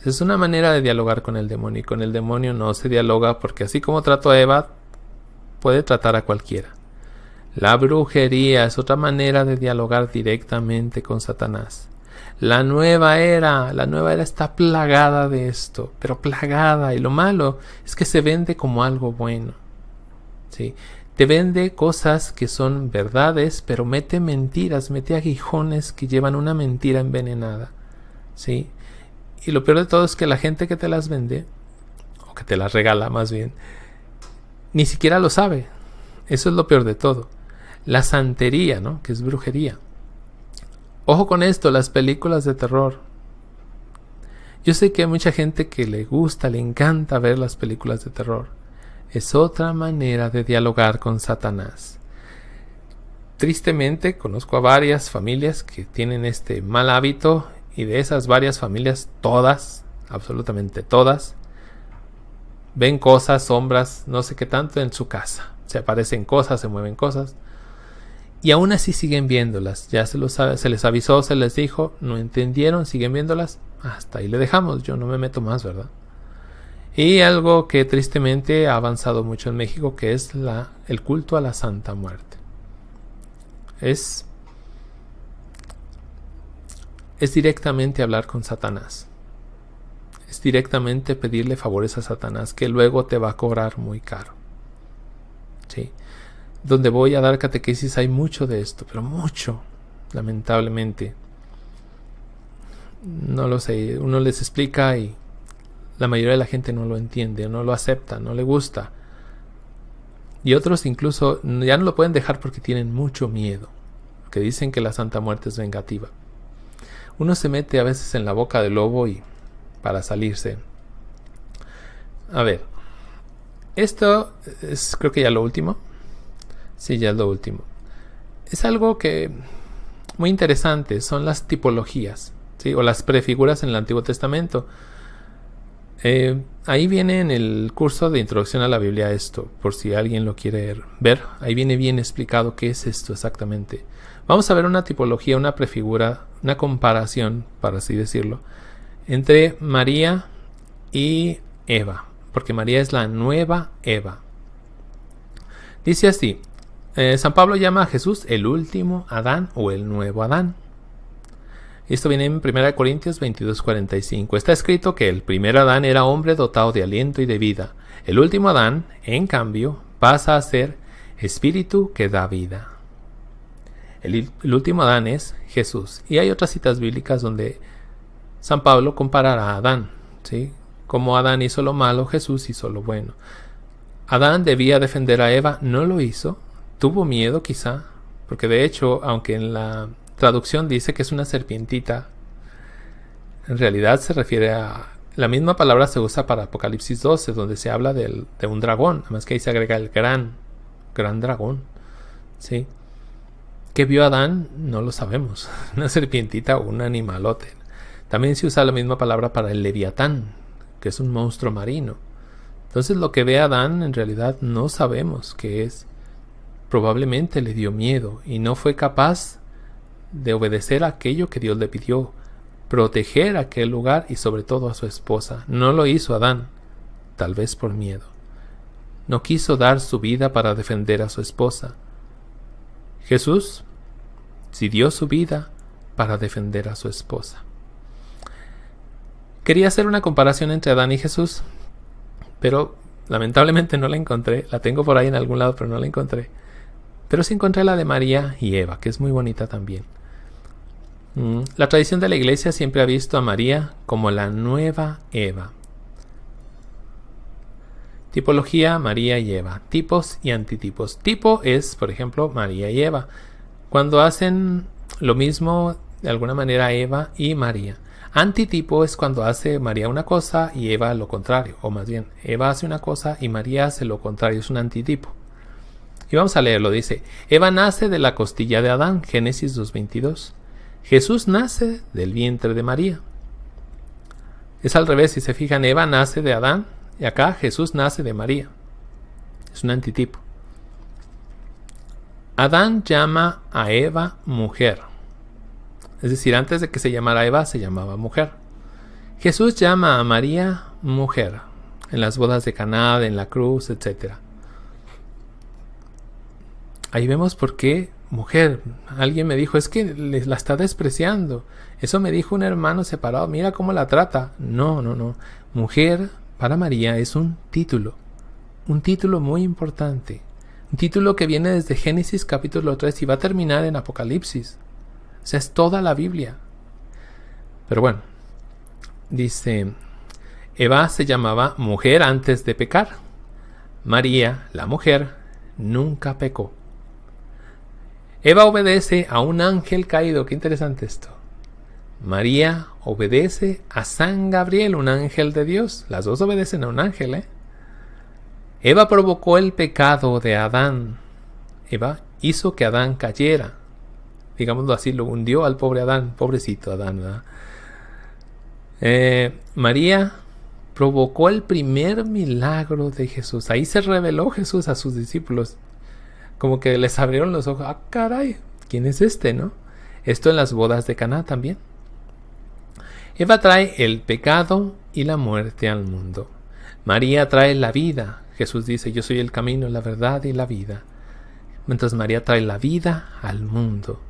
Es una manera de dialogar con el demonio, y con el demonio no se dialoga porque así como trató a Eva, puede tratar a cualquiera. La brujería es otra manera de dialogar directamente con Satanás. La nueva era está plagada de esto, pero plagada, y lo malo es que se vende como algo bueno. ¿Sí? Te vende cosas que son verdades, pero mete mentiras, mete aguijones que llevan una mentira envenenada. ¿Sí? Y lo peor de todo es que la gente que te las vende, o que te las regala más bien, ni siquiera lo sabe. Eso es lo peor de todo. La santería, ¿no? Que es brujería. Ojo con esto, las películas de terror. Yo sé que hay mucha gente que le gusta, le encanta ver las películas de terror. Es otra manera de dialogar con Satanás. Tristemente, conozco a varias familias que tienen este mal hábito, y de esas varias familias, todas, absolutamente todas, ven cosas, sombras, no sé qué tanto en su casa. Se aparecen cosas, se mueven cosas. Y aún así siguen viéndolas. Ya se les avisó, se les dijo, no entendieron, siguen viéndolas. Hasta ahí le dejamos, yo no me meto más, ¿verdad? Y algo que tristemente ha avanzado mucho en México, que es el culto a la Santa Muerte. Es directamente hablar con Satanás. Es directamente pedirle favores a Satanás, que luego te va a cobrar muy caro. ¿Sí? Donde voy a dar catequesis hay mucho de esto, pero mucho, lamentablemente. No lo sé, uno les explica y la mayoría de la gente no lo entiende, no lo acepta, no le gusta. Y otros incluso ya no lo pueden dejar porque tienen mucho miedo, porque dicen que la Santa Muerte es vengativa. Uno se mete a veces en la boca del lobo y para salirse. A ver, esto es creo que ya lo último. Sí, ya es lo último. Es algo que muy interesante, son las tipologías, ¿sí? O las prefiguras en el Antiguo Testamento. Ahí viene en el curso de Introducción a la Biblia esto, por si alguien lo quiere ver. Ahí viene bien explicado qué es esto exactamente. Vamos a ver una tipología, una prefigura, una comparación, para así decirlo, entre María y Eva, porque María es la nueva Eva. Dice así, San Pablo llama a Jesús el último Adán o el nuevo Adán. Esto viene en 1 Corintios 22:45. Está escrito que el primer Adán era hombre dotado de aliento y de vida. El último Adán, en cambio, pasa a ser espíritu que da vida. El último Adán es Jesús. Y hay otras citas bíblicas donde San Pablo comparará a Adán, ¿sí? Como Adán hizo lo malo, Jesús hizo lo bueno. Adán debía defender a Eva, no lo hizo. Tuvo miedo quizá, porque de hecho, aunque en la traducción dice que es una serpientita, en realidad se refiere a La misma palabra se usa para Apocalipsis 12, donde se habla de un dragón, además que ahí se agrega el gran dragón, ¿sí? ¿Qué vio Adán? No lo sabemos. Una serpientita o un animalote. También se usa la misma palabra para el leviatán, que es un monstruo marino. Entonces lo que ve Adán en realidad no sabemos qué es. Probablemente le dio miedo y no fue capaz de obedecer a aquello que Dios le pidió, proteger aquel lugar y sobre todo a su esposa. No lo hizo Adán, tal vez por miedo. No quiso dar su vida para defender a su esposa. Jesús sí dio su vida para defender a su esposa. Quería hacer una comparación entre Adán y Jesús, pero lamentablemente no la encontré. La tengo por ahí en algún lado, pero no la encontré. Pero sí encontré la de María y Eva, que es muy bonita también. La tradición de la iglesia siempre ha visto a María como la nueva Eva. Tipología, María y Eva. Tipos y antitipos. Tipo es, por ejemplo, María y Eva. Cuando hacen lo mismo, de alguna manera, Eva y María. Antitipo es cuando hace María una cosa y Eva lo contrario. O más bien, Eva hace una cosa y María hace lo contrario. Es un antitipo. Y vamos a leerlo. Dice, Eva nace de la costilla de Adán. Génesis 2:22. Jesús nace del vientre de María. Es al revés. Si se fijan, Eva nace de Adán. Y acá Jesús nace de María. Es un antitipo. Adán llama a Eva mujer. Es decir, antes de que se llamara Eva, se llamaba mujer. Jesús llama a María mujer. En las bodas de Caná, en la cruz, etc. Ahí vemos por qué mujer. Alguien me dijo, es que la está despreciando. Eso me dijo un hermano separado. Mira cómo la trata. No. Mujer para María es un título muy importante, un título que viene desde Génesis capítulo 3 y va a terminar en Apocalipsis, o sea, es toda la Biblia. Pero bueno, dice, Eva se llamaba mujer antes de pecar, María, la mujer, nunca pecó. Eva obedece a un ángel caído, qué interesante esto. María obedece a San Gabriel, un ángel de Dios. Las dos obedecen a un ángel, Eva provocó el pecado de Adán. Eva hizo que Adán cayera. Digámoslo así, lo hundió al pobre Adán. Pobrecito Adán, ¿verdad? María provocó el primer milagro de Jesús. Ahí se reveló Jesús a sus discípulos. Como que les abrieron los ojos. ¡Ah, caray! ¿Quién es este, no? Esto en las bodas de Caná también. Eva trae el pecado y la muerte al mundo. María trae la vida. Jesús dice, yo soy el camino, la verdad y la vida. Mientras María trae la vida al mundo.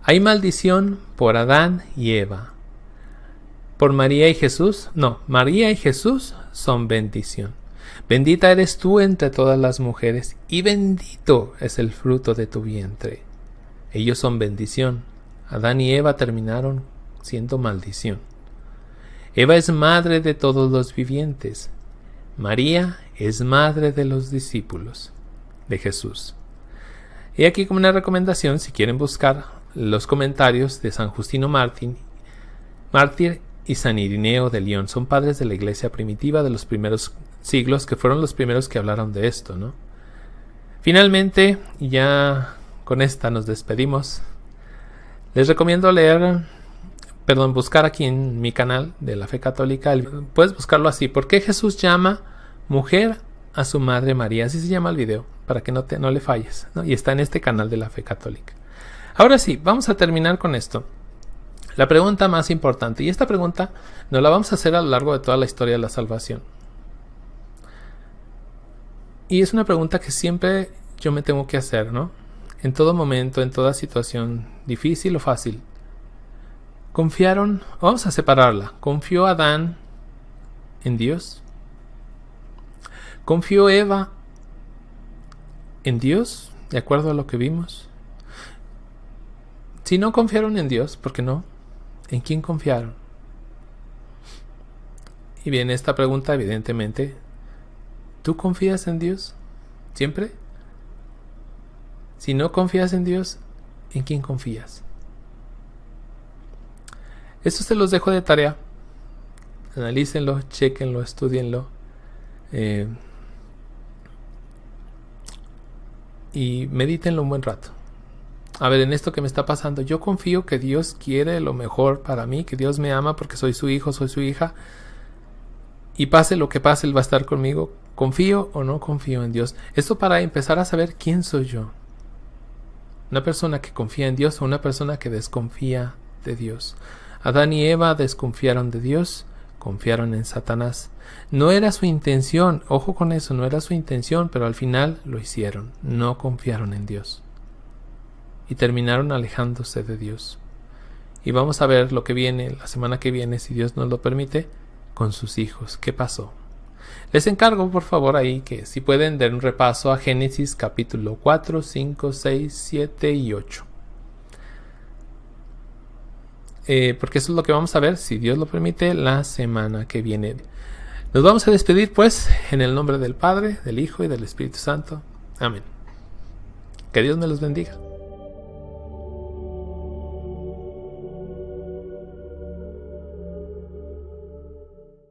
Hay maldición por Adán y Eva. Por María y Jesús, no, María y Jesús son bendición. Bendita eres tú entre todas las mujeres y bendito es el fruto de tu vientre. Ellos son bendición. Adán y Eva terminaron siendo maldición. Eva es madre de todos los vivientes. María es madre de los discípulos de Jesús. Y aquí como una recomendación, si quieren buscar los comentarios de San Justino Mártir y San Irineo de León, son padres de la iglesia primitiva de los primeros siglos, que fueron los primeros que hablaron de esto, ¿no? Finalmente, ya con esta nos despedimos. Les recomiendo buscar aquí en mi canal de la Fe Católica, puedes buscarlo así, ¿por qué Jesús llama mujer a su madre María? Así se llama el video, para que no le falles, ¿no? Y está en este canal de la Fe Católica. Ahora sí, vamos a terminar con esto. La pregunta más importante, y esta pregunta nos la vamos a hacer a lo largo de toda la historia de la salvación. Y es una pregunta que siempre yo me tengo que hacer, ¿no? En todo momento, en toda situación, difícil o fácil. Vamos a separarla. ¿Confió Adán en Dios? ¿Confió Eva en Dios? De acuerdo a lo que vimos. Si no confiaron en Dios, ¿por qué no? ¿En quién confiaron? Y bien, esta pregunta evidentemente, ¿tú confías en Dios? ¿Siempre? Si no confías en Dios, ¿en quién confías? Esto se los dejo de tarea. analícenlo, chequenlo, estudienlo. Y medítenlo un buen rato. A ver, en esto que me está pasando, yo confío que Dios quiere lo mejor para mí, que Dios me ama porque soy su hijo, soy su hija. Y pase lo que pase, Él va a estar conmigo. ¿Confío o no confío en Dios? Esto para empezar a saber quién soy yo. Una persona que confía en Dios o una persona que desconfía de Dios. Adán y Eva desconfiaron de Dios, confiaron en Satanás. No era su intención, ojo con eso, no era su intención, pero al final lo hicieron. No confiaron en Dios. Y terminaron alejándose de Dios. Y vamos a ver lo que viene la semana que viene, si Dios nos lo permite, con sus hijos. ¿Qué pasó? Les encargo por favor ahí que si pueden dar un repaso a Génesis capítulo 4, 5, 6, 7 y 8. Porque eso es lo que vamos a ver, si Dios lo permite, la semana que viene. Nos vamos a despedir pues en el nombre del Padre, del Hijo y del Espíritu Santo. Amén. Que Dios me los bendiga.